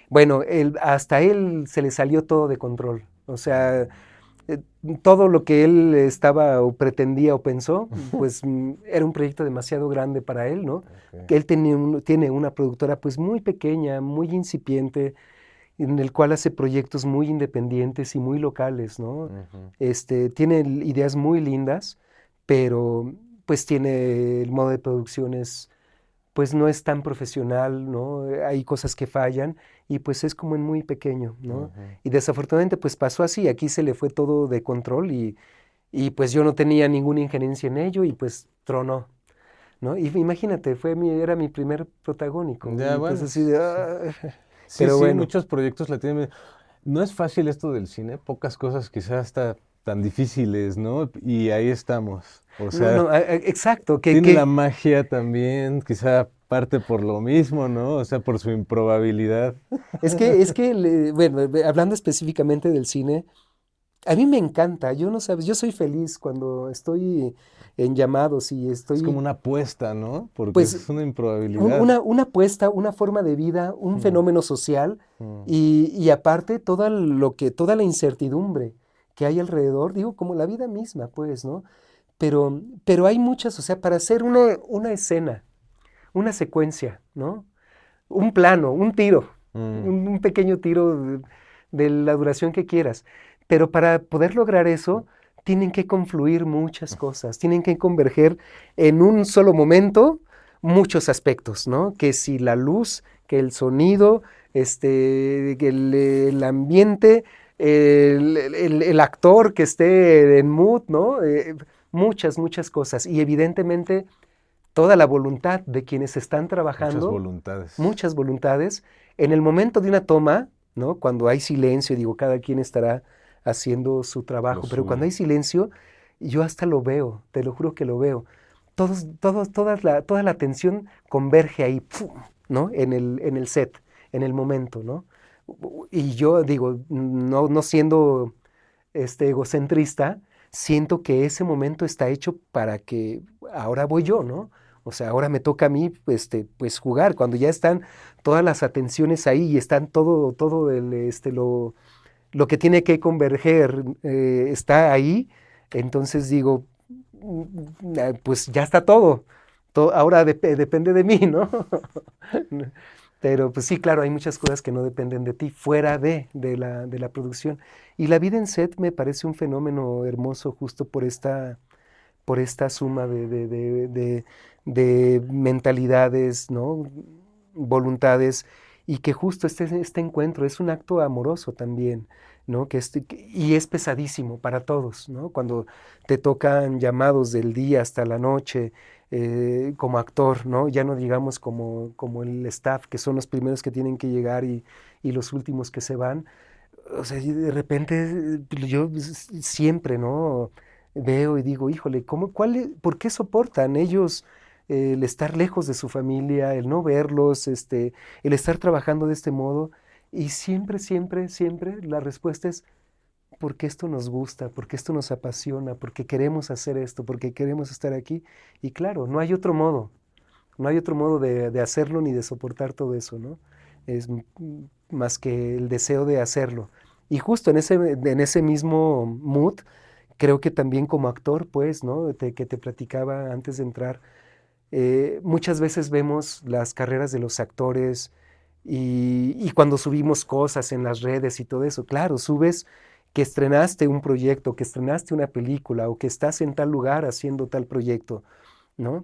Bueno, hasta él se le salió todo de control. O sea, eh, todo lo que él estaba o pretendía o pensó, pues era un proyecto demasiado grande para él, ¿no? Ok. Que él tiene una productora pues muy pequeña, muy incipiente, en el cual hace proyectos muy independientes y muy locales, ¿no? Ujú. Tiene ideas muy lindas, pero pues tiene el modo de producciones pues no es tan profesional, ¿no? Hay cosas que fallan y pues es como en muy pequeño, ¿no? Ujú. Y desafortunadamente pues pasó así, aquí se le fue todo de control y pues yo no tenía ninguna injerencia en ello y pues tronó, ¿no? Y imagínate, era mi primer protagónico Ya, y pues bueno, así de, sí. Sí, pero sí, bueno. muchos proyectos la tienen. No es fácil esto del cine, pocas cosas quizás hasta tan difíciles, ¿no? Y ahí estamos. O No, sea, no, exacto, tiene la magia también, quizá parte por lo mismo, ¿no? O sea, por su improbabilidad. es que, bueno, hablando específicamente del cine, a mí me encanta, yo no sabes, yo soy feliz cuando estoy en llamados y Es como estoy, una apuesta, ¿no? Porque pues, es una improbabilidad. una apuesta, una forma de vida, un Mm, fenómeno social mm, y aparte toda la incertidumbre que hay alrededor, digo, como la vida misma, pues, ¿no? pero hay muchas, o sea, para hacer una escena, una secuencia, ¿no? Un plano, un tiro, un pequeño tiro de la duración que quieras. Pero para poder lograr eso, tienen que confluir muchas cosas, tienen que converger en un solo momento muchos aspectos, ¿no? Que si la luz, que el sonido, que el ambiente, el actor que esté en mood, ¿no? Muchas cosas. Y evidentemente toda la voluntad de quienes están trabajando, muchas voluntades, en el momento de una toma, ¿no? Cuando hay silencio, digo, cada quien estará haciendo su trabajo, pero cuando hay silencio, yo hasta lo veo, te lo juro que lo veo. Toda la atención converge ahí, ¡pum!, ¿no? En el set, en el momento, ¿no? Y yo digo, no siendo egocentrista, siento que ese momento está hecho para que ahora voy yo, ¿no? O sea, ahora me toca a mí, pues jugar. Cuando ya están todas las atenciones ahí y están todo lo que tiene que converger está ahí, entonces digo, pues ya está todo. Ahora depende de mí, ¿no? Pero pues sí, claro, hay muchas cosas que no dependen de ti, fuera de la producción. Y la vida en set me parece un fenómeno hermoso justo por esta suma de mentalidades, ¿no? Voluntades, y que justo este encuentro es un acto amoroso también, ¿no? Y es pesadísimo para todos, ¿no? Cuando te tocan llamados del día hasta la noche, como actor, ¿no? Ya no digamos como el staff, que son los primeros que tienen que llegar y los últimos que se van. O sea, y de repente yo siempre, ¿no? Veo y digo, híjole, ¿por qué soportan ellos el estar lejos de su familia, el no verlos, el estar trabajando de este modo? Y siempre la respuesta es porque esto nos gusta, porque esto nos apasiona, porque queremos hacer esto, porque queremos estar aquí. Y claro, no hay otro modo, no hay otro modo de hacerlo ni de soportar todo eso, ¿no? Es más que el deseo de hacerlo. Y justo en ese mismo mood, creo que también como actor, pues, ¿no? Que te platicaba antes de entrar, muchas veces vemos las carreras de los actores y cuando subimos cosas en las redes y todo eso, claro, subes que estrenaste un proyecto, que estrenaste una película o que estás en tal lugar haciendo tal proyecto, ¿no?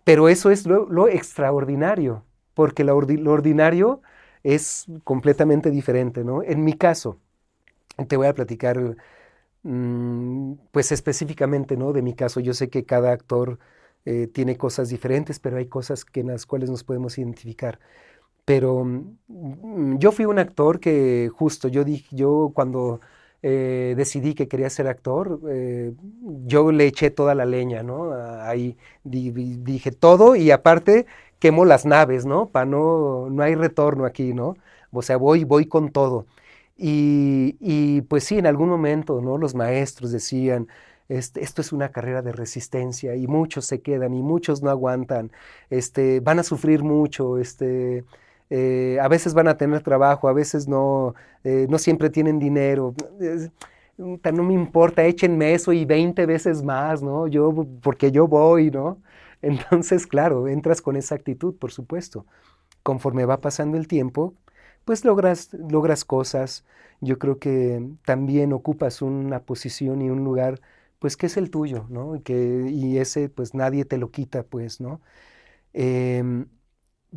Pero eso es lo extraordinario, porque lo ordinario es completamente diferente, ¿no? En mi caso, te voy a platicar, pues específicamente, ¿no? De mi caso, yo sé que cada actor tiene cosas diferentes, pero hay cosas en las cuales nos podemos identificar. Pero yo fui un actor que justo, yo cuando decidí que quería ser actor, yo le eché toda la leña, ¿no? Ahí dije todo y aparte quemo las naves, ¿no? No hay retorno aquí, ¿no? O sea, voy con todo. Y pues sí, en algún momento, ¿no? Los maestros decían, esto es una carrera de resistencia y muchos se quedan y muchos no aguantan, van a sufrir mucho, a veces van a tener trabajo, a veces no siempre tienen dinero. No me importa, échenme eso y 20 veces más, ¿no? Porque yo voy, ¿no? Entonces, claro, entras con esa actitud, por supuesto. Conforme va pasando el tiempo, pues logras cosas. Yo creo que también ocupas una posición y un lugar, pues que es el tuyo, ¿no? Y ese, pues nadie te lo quita, pues, ¿no? Em,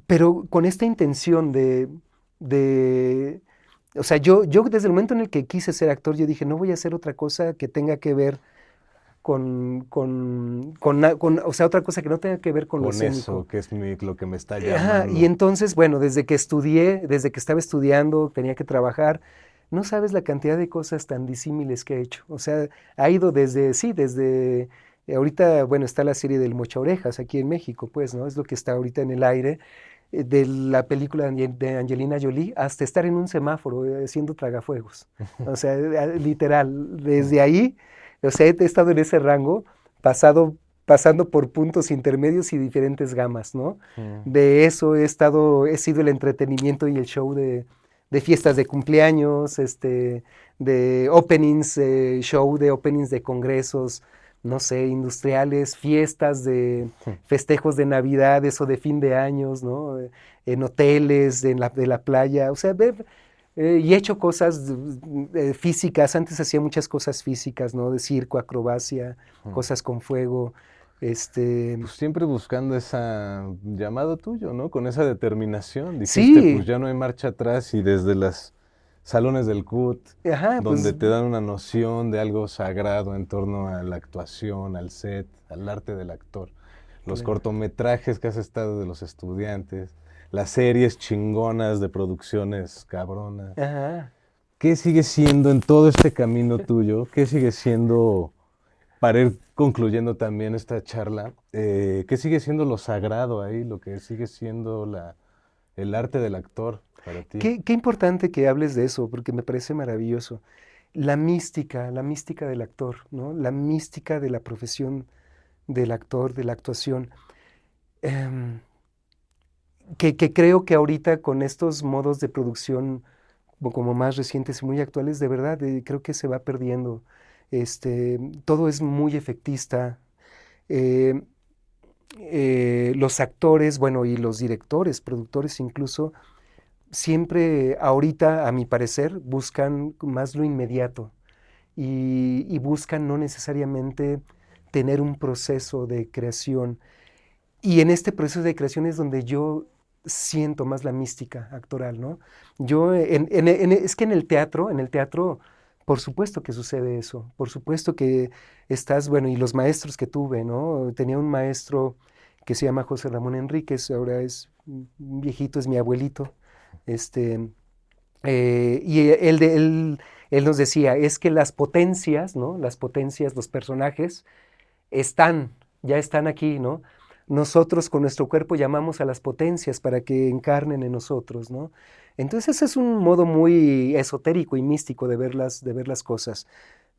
pero con esta intención de o sea, yo desde el momento en el que quise ser actor, yo dije, no voy a hacer otra cosa que tenga que ver o sea, otra cosa que no tenga que ver con lo Con escénico. eso, que es lo que me está Ajá, y llamando. entonces, bueno, desde que estaba estudiando, tenía que trabajar, no sabes la cantidad de cosas tan disímiles que he hecho. O sea, ha ido desde ahorita, bueno, está la serie del Mocha Orejas aquí en México, pues, ¿no? Es lo que está ahorita en el aire, de la película de Angelina Jolie, hasta estar en un semáforo haciendo tragafuegos. O sea, literal, desde ahí, o sea, he estado en ese rango, pasando por puntos intermedios y diferentes gamas, ¿no? De eso he sido el entretenimiento y el show de fiestas de cumpleaños, de openings, show de openings de congresos, no sé, industriales, fiestas de festejos de Navidades o de fin de años, ¿no? En hoteles, de la playa, o sea, y he hecho cosas físicas, antes hacía muchas cosas físicas, ¿no? De circo, acrobacia, cosas con fuego, este... Pues siempre buscando ese llamado tuyo, ¿no? Con esa determinación. Dijiste, pues Sí, ya no hay marcha atrás y desde los salones del CUT, ajá, donde pues te dan una noción de algo sagrado en torno a la actuación, al set, al arte del actor. Los claro. cortometrajes que has estado de los estudiantes, las series chingonas de producciones cabronas. Ajá. ¿Qué sigue siendo en todo este camino tuyo? ¿Qué sigue siendo, para ir concluyendo también esta charla, qué sigue siendo lo sagrado ahí, lo que sigue siendo el arte del actor para ti? Qué importante que hables de eso, porque me parece maravilloso. La mística del actor, ¿no? La mística de la profesión del actor, de la actuación. Em, que creo que ahorita con estos modos de producción como más recientes y muy actuales, de verdad, creo que se va perdiendo. Todo es muy efectista. Eh, los actores, bueno, y los directores, productores incluso, siempre ahorita, a mi parecer, buscan más lo inmediato y buscan no necesariamente tener un proceso de creación. Y en este proceso de creación es donde yo siento más la mística actoral, ¿no? Yo, es que en el teatro, por supuesto que sucede eso, por supuesto que estás, bueno, y los maestros que tuve, ¿no? Tenía un maestro que se llama José Ramón Enríquez, ahora es un viejito, es mi abuelito, este, y él nos decía, es que las potencias, ¿no? Las potencias, los personajes, están, ya están aquí, ¿no? Nosotros con nuestro cuerpo llamamos a las potencias para que encarnen en nosotros, ¿no? Entonces ese es un modo muy esotérico y místico de ver las cosas.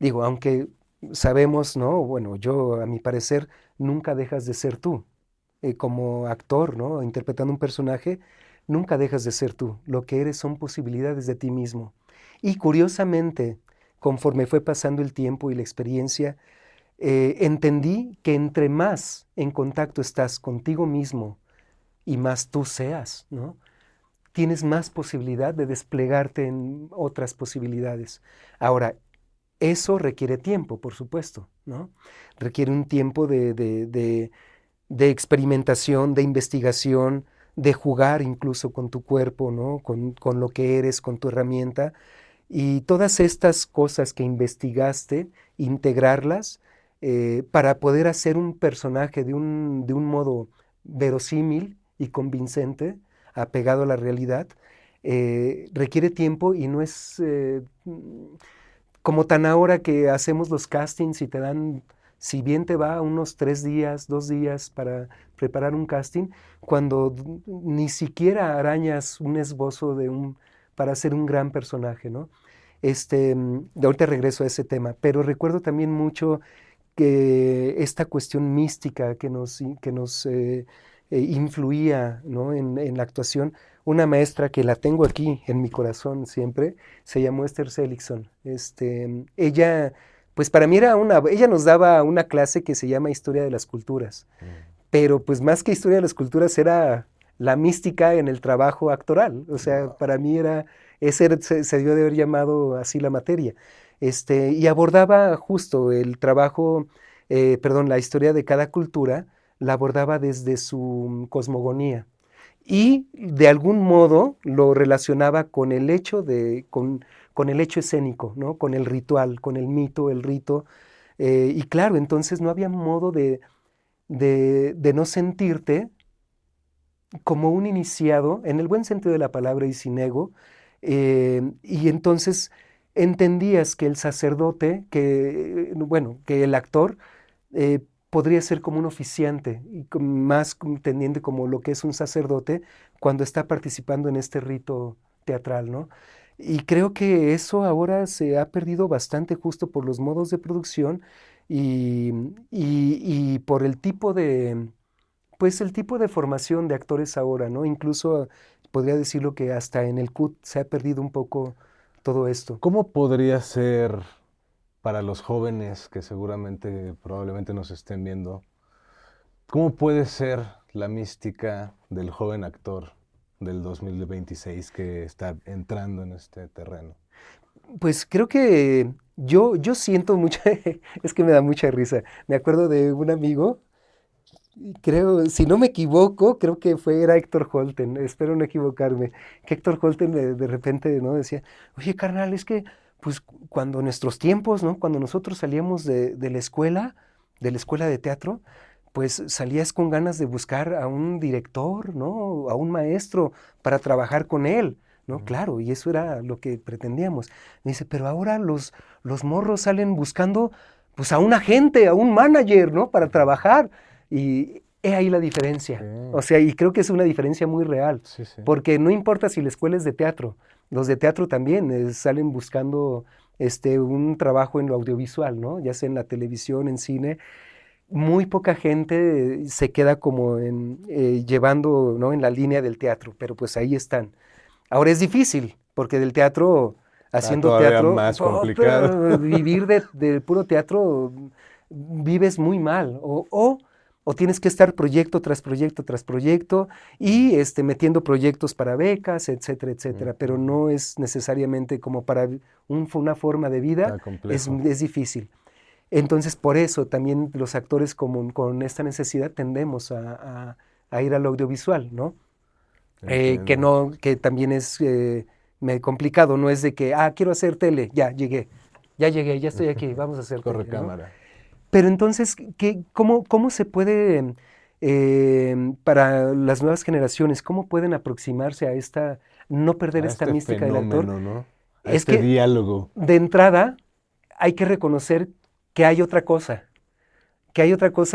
Digo, aunque sabemos, ¿no? Bueno, yo a mi parecer nunca dejas de ser tú. Como actor, ¿no? Interpretando un personaje, nunca dejas de ser tú. Lo que eres son posibilidades de ti mismo. Y curiosamente, conforme fue pasando el tiempo y la experiencia, entendí que entre más en contacto estás contigo mismo y más tú seas, ¿no? Tienes más posibilidad de desplegarte en otras posibilidades. Ahora, eso requiere tiempo, por supuesto, ¿no? Requiere un tiempo de experimentación, de investigación, de jugar incluso con tu cuerpo, ¿no? Con lo que eres, con tu herramienta. Y todas estas cosas que investigaste, integrarlas para poder hacer un personaje de un modo verosímil y convincente, apegado a la realidad, requiere tiempo y no es como tan ahora que hacemos los castings y te dan, si bien te va, unos 3 días, 2 días para preparar un casting, cuando ni siquiera arañas un esbozo para hacer un gran personaje, ¿no? De ahorita regreso a ese tema, pero recuerdo también mucho que esta cuestión mística que nos influía, ¿no? En la actuación, una maestra que la tengo aquí en mi corazón siempre, se llamó Esther Seligson. Ella, pues para mí ella nos daba una clase que se llama Historia de las Culturas, pero pues más que Historia de las Culturas era la mística en el trabajo actoral. O sea, para mí se debió de haber llamado así la materia. Y abordaba justo el trabajo, perdón, la historia de cada cultura, la abordaba desde su cosmogonía. Y de algún modo lo relacionaba con el hecho con el hecho escénico, ¿no? Con el ritual, con el mito, el rito. Y claro, entonces no había modo de no sentirte como un iniciado, en el buen sentido de la palabra y sin ego, y entonces entendías que el sacerdote, bueno, que el actor podría ser como un oficiante, y más entendiendo como lo que es un sacerdote cuando está participando en este rito teatral, ¿no? Y creo que eso ahora se ha perdido bastante justo por los modos de producción y, y por el tipo pues el tipo de formación de actores ahora, ¿no? Incluso podría decirlo que hasta en el CUT se ha perdido un poco todo esto. ¿Cómo podría ser para los jóvenes que seguramente, probablemente nos estén viendo, ¿cómo puede ser la mística del joven actor del 2026 que está entrando en este terreno? Pues creo que yo siento mucha, es que me da mucha risa. Me acuerdo de un amigo, creo, si no me equivoco, creo que era Héctor Holten, espero no equivocarme, que Héctor Holten de repente, ¿no? Decía, oye, carnal, es que, pues, cuando nuestros tiempos, ¿no? Cuando nosotros salíamos de la escuela de teatro, pues salías con ganas de buscar a un director, ¿no? A un maestro para trabajar con él, ¿no? Claro, y eso era lo que pretendíamos. Me dice, pero ahora los morros salen buscando, pues, a un agente, a un manager, ¿no? Para trabajar. Y he ahí la diferencia. O Sí, sea, y creo que es una diferencia muy real, sí, sí. porque no importa si la escuela es de teatro, los de teatro también salen buscando un trabajo en lo audiovisual, ¿no? Ya sea en la televisión, en cine. Muy poca gente se queda como llevando, ¿no? En la línea del teatro, pero pues ahí están. Ahora es difícil, porque del teatro, Está haciendo todavía teatro, más complicado. vivir de puro teatro, vives muy mal. O tienes que estar proyecto tras proyecto tras proyecto y metiendo proyectos para becas, etcétera, etcétera. Pero Ujú. no es necesariamente como para una forma de vida, Está complejo. es difícil. Entonces, por eso también los actores con esta necesidad tendemos a ir al audiovisual, ¿no? Entiendo. Que también es complicado, no es de que, quiero hacer tele, ya llegué, ya estoy aquí, vamos a hacer Corre tele, ¿no? cámara. Pero entonces, ¿cómo se puede, para las nuevas generaciones, cómo pueden aproximarse a no perder A esta este mística del actor? fenómeno, ¿no? A Es este que diálogo. de entrada hay que reconocer que hay otra cosa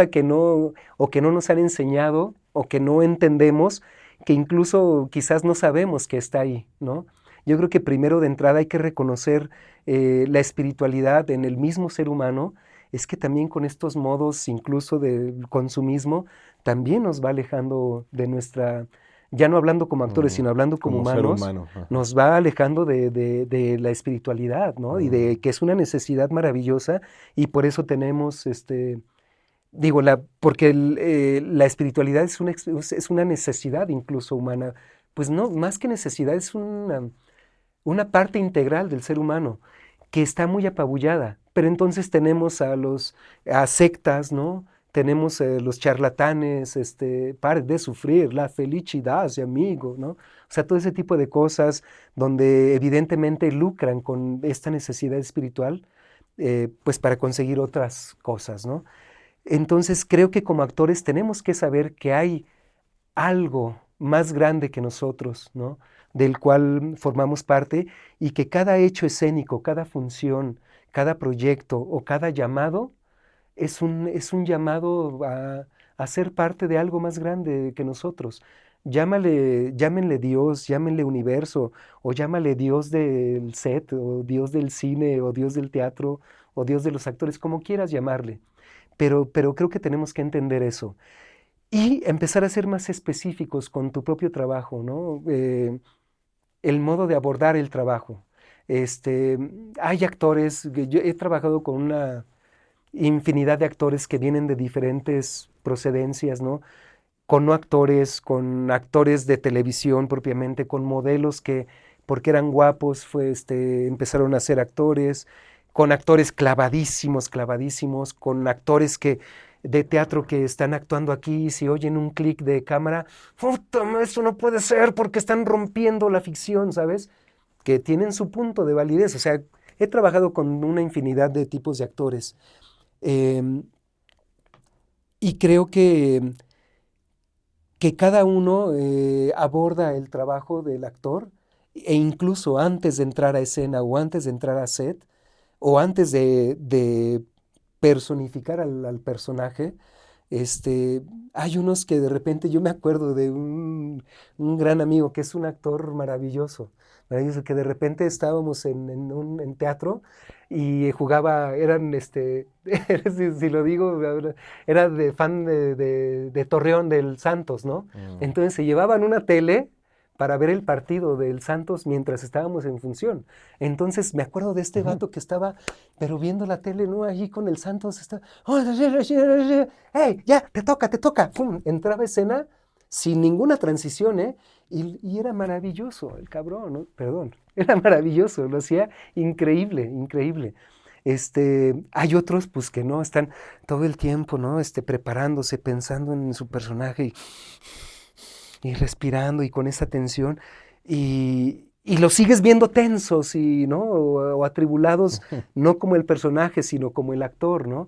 que no, o que no nos han enseñado, o que no entendemos, que incluso quizás no sabemos que está ahí, ¿no? Yo creo que primero de entrada hay que reconocer la espiritualidad en el mismo ser humano. Es que también con estos modos incluso del consumismo, también nos va alejando de nuestra, ya no hablando como actores, Mm, sino hablando como como ser humanos, humano. Ajá. nos va alejando de la espiritualidad, ¿no? Y Mm, de que es una necesidad maravillosa y por eso tenemos, digo, porque la espiritualidad es una necesidad incluso humana. Pues no, más que necesidad, es una parte integral del ser humano que está muy apabullada. Pero entonces tenemos a sectas, ¿no? Tenemos los charlatanes, pare de sufrir, la felicidad, amigo, ¿no? O sea, todo ese tipo de cosas donde evidentemente lucran con esta necesidad espiritual, pues para conseguir otras cosas, ¿no? Entonces creo que como actores tenemos que saber que hay algo más grande que nosotros, ¿no? Del cual formamos parte y que cada hecho escénico, cada función, cada proyecto o cada llamado es un llamado a ser parte de algo más grande que nosotros. Llámenle Dios, llámenle universo, o llámale Dios del set, o Dios del cine, o Dios del teatro, o Dios de los actores, como quieras llamarle. Pero creo que tenemos que entender eso y empezar a ser más específicos con tu propio trabajo, ¿no? El modo de abordar el trabajo. Este, Hay actores, yo he trabajado con una infinidad de actores que vienen de diferentes procedencias, ¿no? Con no actores, con actores de televisión propiamente, con modelos que, porque eran guapos, empezaron a ser actores, con actores clavadísimos, clavadísimos, con actores de teatro que están actuando aquí y si oyen un clic de cámara, ¡puta, eso no puede ser porque están rompiendo la ficción!, ¿sabes? Que tienen su punto de validez. O sea, he trabajado con una infinidad de tipos de actores eh, y creo que cada uno aborda el trabajo del actor e incluso antes de entrar a escena o antes de entrar a set o antes de personificar al personaje, hay unos que de repente yo me acuerdo de un gran amigo que es un actor maravilloso, maravilloso, que de repente estábamos en teatro y jugaba, si lo digo, era de fan de Torreón del Santos, ¿no? Mm, Entonces se llevaban una tele para ver el partido del Santos mientras estábamos en función. Entonces me acuerdo de este vato que estaba, pero viendo la tele, ¿no? Allí con el Santos, está, ¡hey, ya, te toca, te toca! ¡Pum! Entraba escena sin ninguna transición, ¿eh? Y era maravilloso, el cabrón, ¿no? Perdón, era maravilloso, lo hacía increíble, increíble. Hay otros, pues, que no, están todo el tiempo, ¿no? Preparándose, pensando en su personaje y respirando y con esa tensión y los sigues viendo tensos y, ¿no? O atribulados, no como el personaje, sino como el actor, ¿no?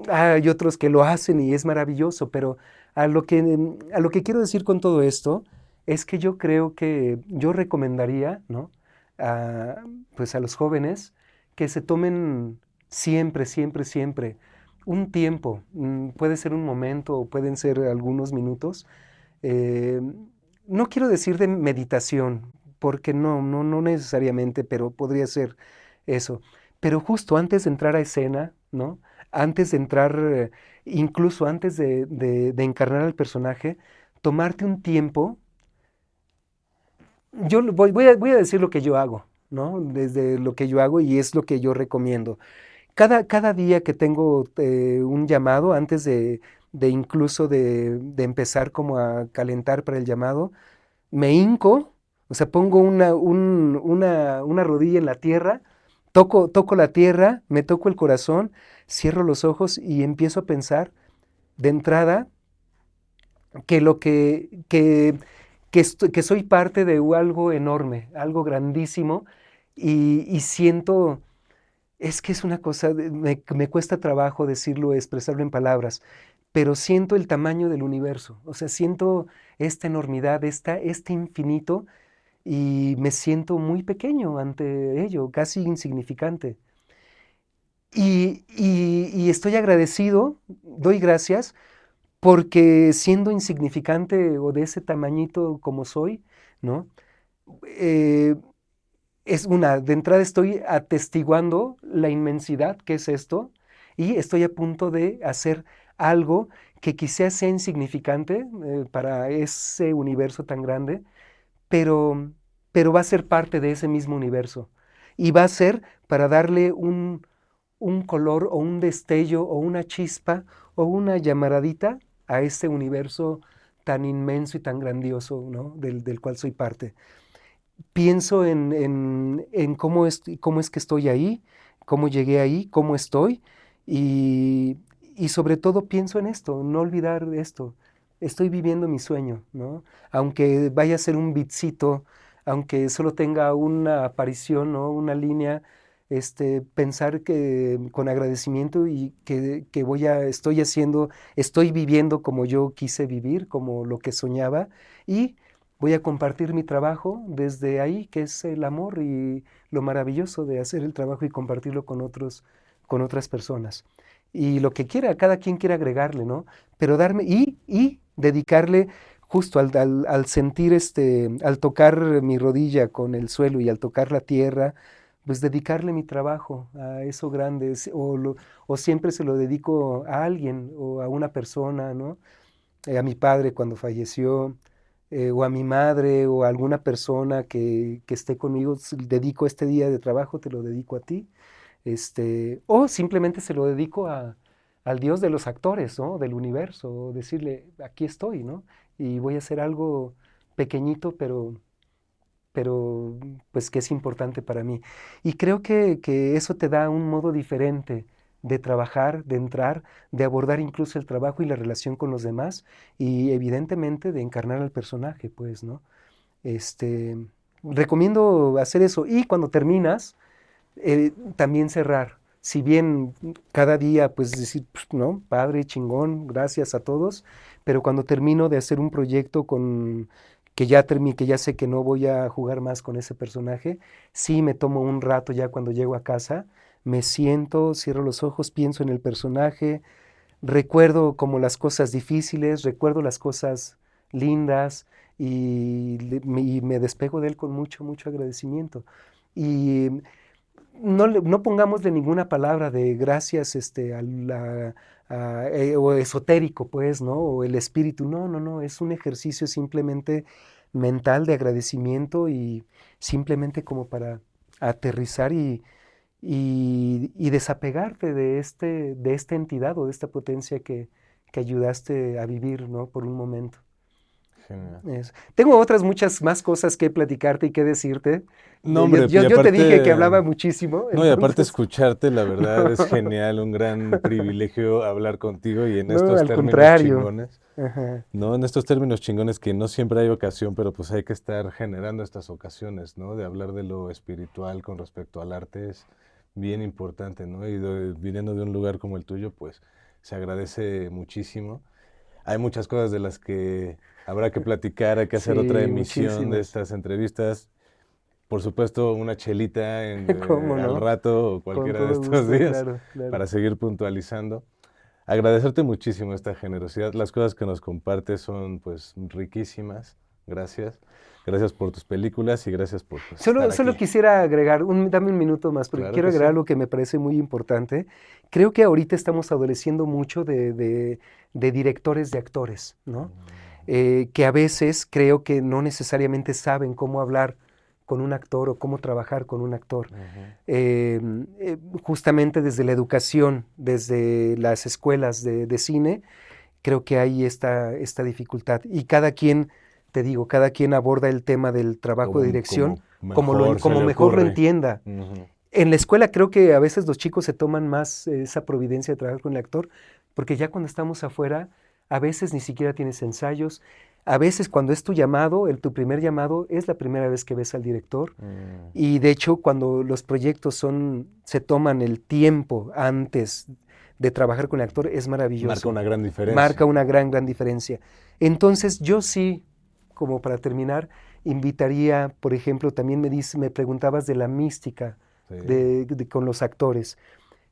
Hay otros que lo hacen y es maravilloso, pero a lo que quiero decir con todo esto es que yo creo que yo recomendaría, ¿no? a, pues a los jóvenes que se tomen siempre, siempre, siempre un tiempo, puede ser un momento o pueden ser algunos minutos. eh, no quiero decir de meditación, porque no necesariamente, pero podría ser eso. Pero justo antes de entrar a escena, ¿no? Antes de entrar, incluso antes de encarnar al personaje, tomarte un tiempo. Voy a decir lo que yo hago, ¿no? Desde lo que yo hago y es lo que yo recomiendo. Cada día que tengo un llamado, antes de incluso de empezar como a calentar para el llamado, me hinco, o sea, pongo una rodilla en la tierra, toco la tierra, me toco el corazón, cierro los ojos y empiezo a pensar de entrada que que soy parte de algo enorme, algo grandísimo, y siento, es que es una cosa, me cuesta trabajo decirlo, expresarlo en palabras, pero siento el tamaño del universo, o sea, siento esta enormidad, este infinito, y me siento muy pequeño ante ello, casi insignificante. Y estoy agradecido, doy gracias, porque siendo insignificante o de ese tamañito como soy, ¿no? Eh, de entrada estoy atestiguando la inmensidad que es esto y estoy a punto de hacer algo que quizás sea insignificante para ese universo tan grande, pero, pero va a ser parte de ese mismo universo y va a ser para darle un color o un destello o una chispa o una llamaradita a este universo tan inmenso y tan grandioso, ¿no? del cual soy parte. Pienso en cómo es que estoy ahí, cómo llegué ahí, cómo estoy y sobre todo pienso en esto, no olvidar esto. Estoy viviendo mi sueño, ¿no? Aunque vaya a ser un bitcito, aunque solo tenga una aparición, ¿no? Una línea, pensar que con agradecimiento y que estoy viviendo como yo quise vivir, como lo que soñaba y voy a compartir mi trabajo desde ahí, que es el amor y lo maravilloso de hacer el trabajo y compartirlo con otras personas. Y lo que quiera, cada quien quiere agregarle, ¿no? Pero darme y dedicarle justo al sentir al tocar mi rodilla con el suelo y al tocar la tierra, pues dedicarle mi trabajo a eso grande, o siempre se lo dedico a alguien o a una persona, ¿no? A mi padre cuando falleció, o a mi madre o a alguna persona que esté conmigo, dedico este día de trabajo, te lo dedico a ti, o simplemente se lo dedico al Dios de los actores, ¿no? Del universo, decirle, aquí estoy, ¿no? Y voy a hacer algo pequeñito, pero pues que es importante para mí. Y creo que eso te da un modo diferente de trabajar, de entrar, de abordar incluso el trabajo y la relación con los demás y evidentemente de encarnar al personaje, pues, ¿no? Este, recomiendo hacer eso y cuando terminas, también cerrar. Si bien cada día, pues decir, ¿no? Padre, chingón, gracias a todos, pero cuando termino de hacer un proyecto que ya sé que no voy a jugar más con ese personaje, sí me tomo un rato ya cuando llego a casa, me siento, cierro los ojos, pienso en el personaje, recuerdo como las cosas difíciles, recuerdo las cosas lindas y me despego de él con mucho, mucho agradecimiento. Y no pongámosle ninguna palabra de gracias o esotérico, pues, ¿no? O el espíritu. No, es un ejercicio simplemente mental de agradecimiento y simplemente como para aterrizar y desapegarte de esta entidad o de esta potencia que ayudaste a vivir, ¿no? Por un momento. Genial. Tengo otras muchas más cosas que platicarte y que decirte. No, hombre, y Yo te dije que aparte, hablaba muchísimo, no, y aparte entonces, escucharte, la verdad, es no, genial, un gran privilegio hablar contigo y en no, estos al términos contrario. chingones. Ajá. No, en estos términos chingones que no siempre hay ocasión, pero pues hay que estar generando estas ocasiones, ¿no? De hablar de lo espiritual con respecto al arte es bien importante, ¿no? Y viniendo de un lugar como el tuyo, pues se agradece muchísimo. Hay muchas cosas de las que habrá que platicar, hay que hacer otra Sí, emisión de muchísimas. estas entrevistas. Por supuesto, una chelita ¿Cómo al no? rato o Con cualquiera de todo estos gusto, días claro, claro. para seguir puntualizando. Agradecerte muchísimo esta generosidad. Las cosas que nos compartes son pues riquísimas. Gracias. Gracias por tus películas y gracias por pues, estar Solo aquí. quisiera agregar, dame un minuto más, porque Claro quiero que agregar sí. algo que me parece muy importante. Creo que ahorita estamos adoleciendo mucho de directores de actores, ¿no? Que a veces creo que no necesariamente saben cómo hablar con un actor o cómo trabajar con un actor. Ujú. Eh, Justamente desde la educación, desde las escuelas de cine, creo que hay esta dificultad. Y cada quien, te digo, cada quien aborda el tema del trabajo de dirección Como mejor se como le mejor lo ocurre. entienda. Ujú. En la escuela creo que a veces los chicos se toman más esa providencia de trabajar con el actor, porque ya cuando estamos afuera, a veces ni siquiera tienes ensayos. A veces cuando es tu llamado, tu primer llamado, es la primera vez que ves al director. Mm. Y de hecho, cuando los proyectos se toman el tiempo antes de trabajar con el actor, es Marca maravilloso. una gran Marca diferencia. una gran diferencia. Entonces, yo sí, como para terminar, invitaría, por ejemplo, también me preguntabas de la mística Sí. con los actores,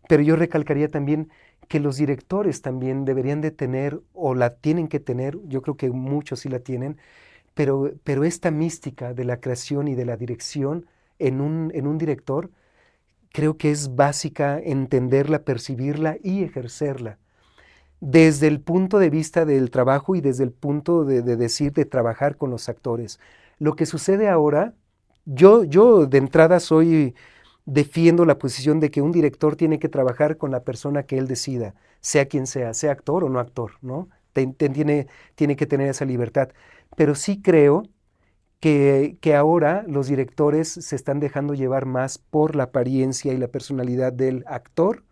pero yo recalcaría también que los directores también deberían de tener, o la tienen que tener, yo creo que muchos sí la tienen, pero esta mística de la creación y de la dirección en un director, creo que es básica entenderla, percibirla y ejercerla. Desde el punto de vista del trabajo y desde el punto de decir, de trabajar con los actores. Lo que sucede ahora, yo de entrada defiendo la posición de que un director tiene que trabajar con la persona que él decida, sea quien sea actor o no actor, ¿no? Tiene que tener esa libertad. Pero sí creo que ahora los directores se están dejando llevar más por la apariencia y la personalidad del actor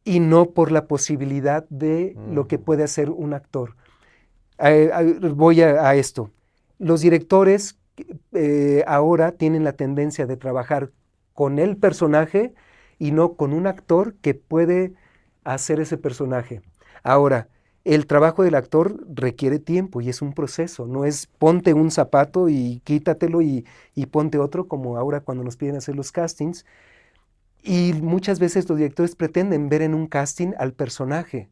y no por la posibilidad de lo que Ujú. puede hacer un actor. Voy a esto. Los directores ahora tienen la tendencia de trabajar con el personaje y no con un actor que puede hacer ese personaje. Ahora, el trabajo del actor requiere tiempo y es un proceso, no es ponte un zapato y quítatelo y ponte otro como ahora cuando nos piden hacer los castings. Y muchas veces los directores pretenden ver en un casting al personaje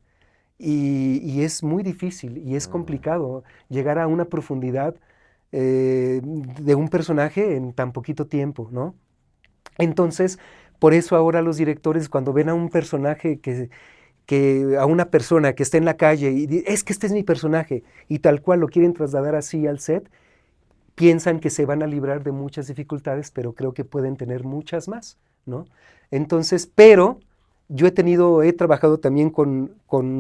y es muy difícil y es Mm. complicado llegar a una profundidad de un personaje en tan poquito tiempo, ¿no? Entonces, por eso ahora los directores cuando ven a un personaje a una persona que está en la calle y es que este es mi personaje y tal cual lo quieren trasladar así al set, piensan que se van a librar de muchas dificultades, pero creo que pueden tener muchas más, ¿no? Entonces, pero yo he trabajado también con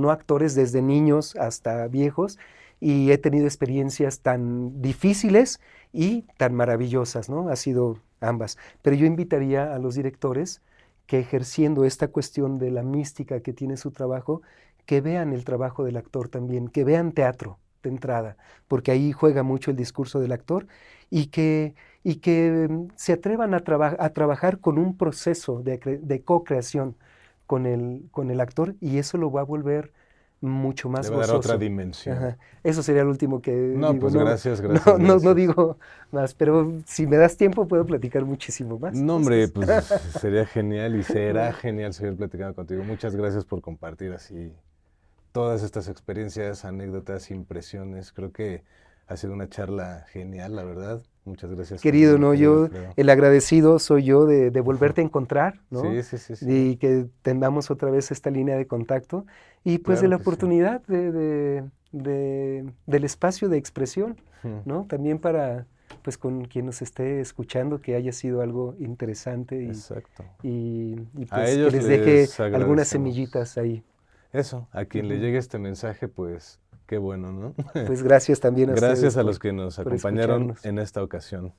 no actores desde niños hasta viejos y he tenido experiencias tan difíciles y tan maravillosas, ¿no? Ha sido ambas. Pero yo invitaría a los directores que ejerciendo esta cuestión de la mística que tiene su trabajo, que vean el trabajo del actor también, que vean teatro de entrada, porque ahí juega mucho el discurso del actor y que se atrevan a trabajar con un proceso de co-creación con el actor y eso lo va a volver mucho Le más va a dar otra gozoso. dimensión. Ajá. Eso sería lo último que No, digo. pues gracias, gracias, No gracias. digo más, pero si me das tiempo puedo platicar muchísimo más No, hombre, cosas. pues sería genial y será genial seguir platicando contigo. Muchas gracias por compartir así todas estas experiencias, anécdotas, impresiones. Creo que ha sido una charla genial, la verdad. Muchas gracias, Querido, ¿no? querido Yo, Alfredo. el agradecido soy yo de volverte a encontrar, ¿no? Sí, sí, sí, sí. Y que tengamos otra vez esta línea de contacto y pues de Claro la que sí. oportunidad del espacio de expresión, Ujú. ¿no? También para, pues con quien nos esté escuchando, que haya sido algo interesante Exacto. y A pues que ellos les deje les algunas agradecemos. semillitas ahí. Eso, a quien le Ujú. llegue este mensaje, pues qué bueno, ¿no? Pues gracias también a ustedes Gracias a los que nos por acompañaron escucharnos. en esta ocasión.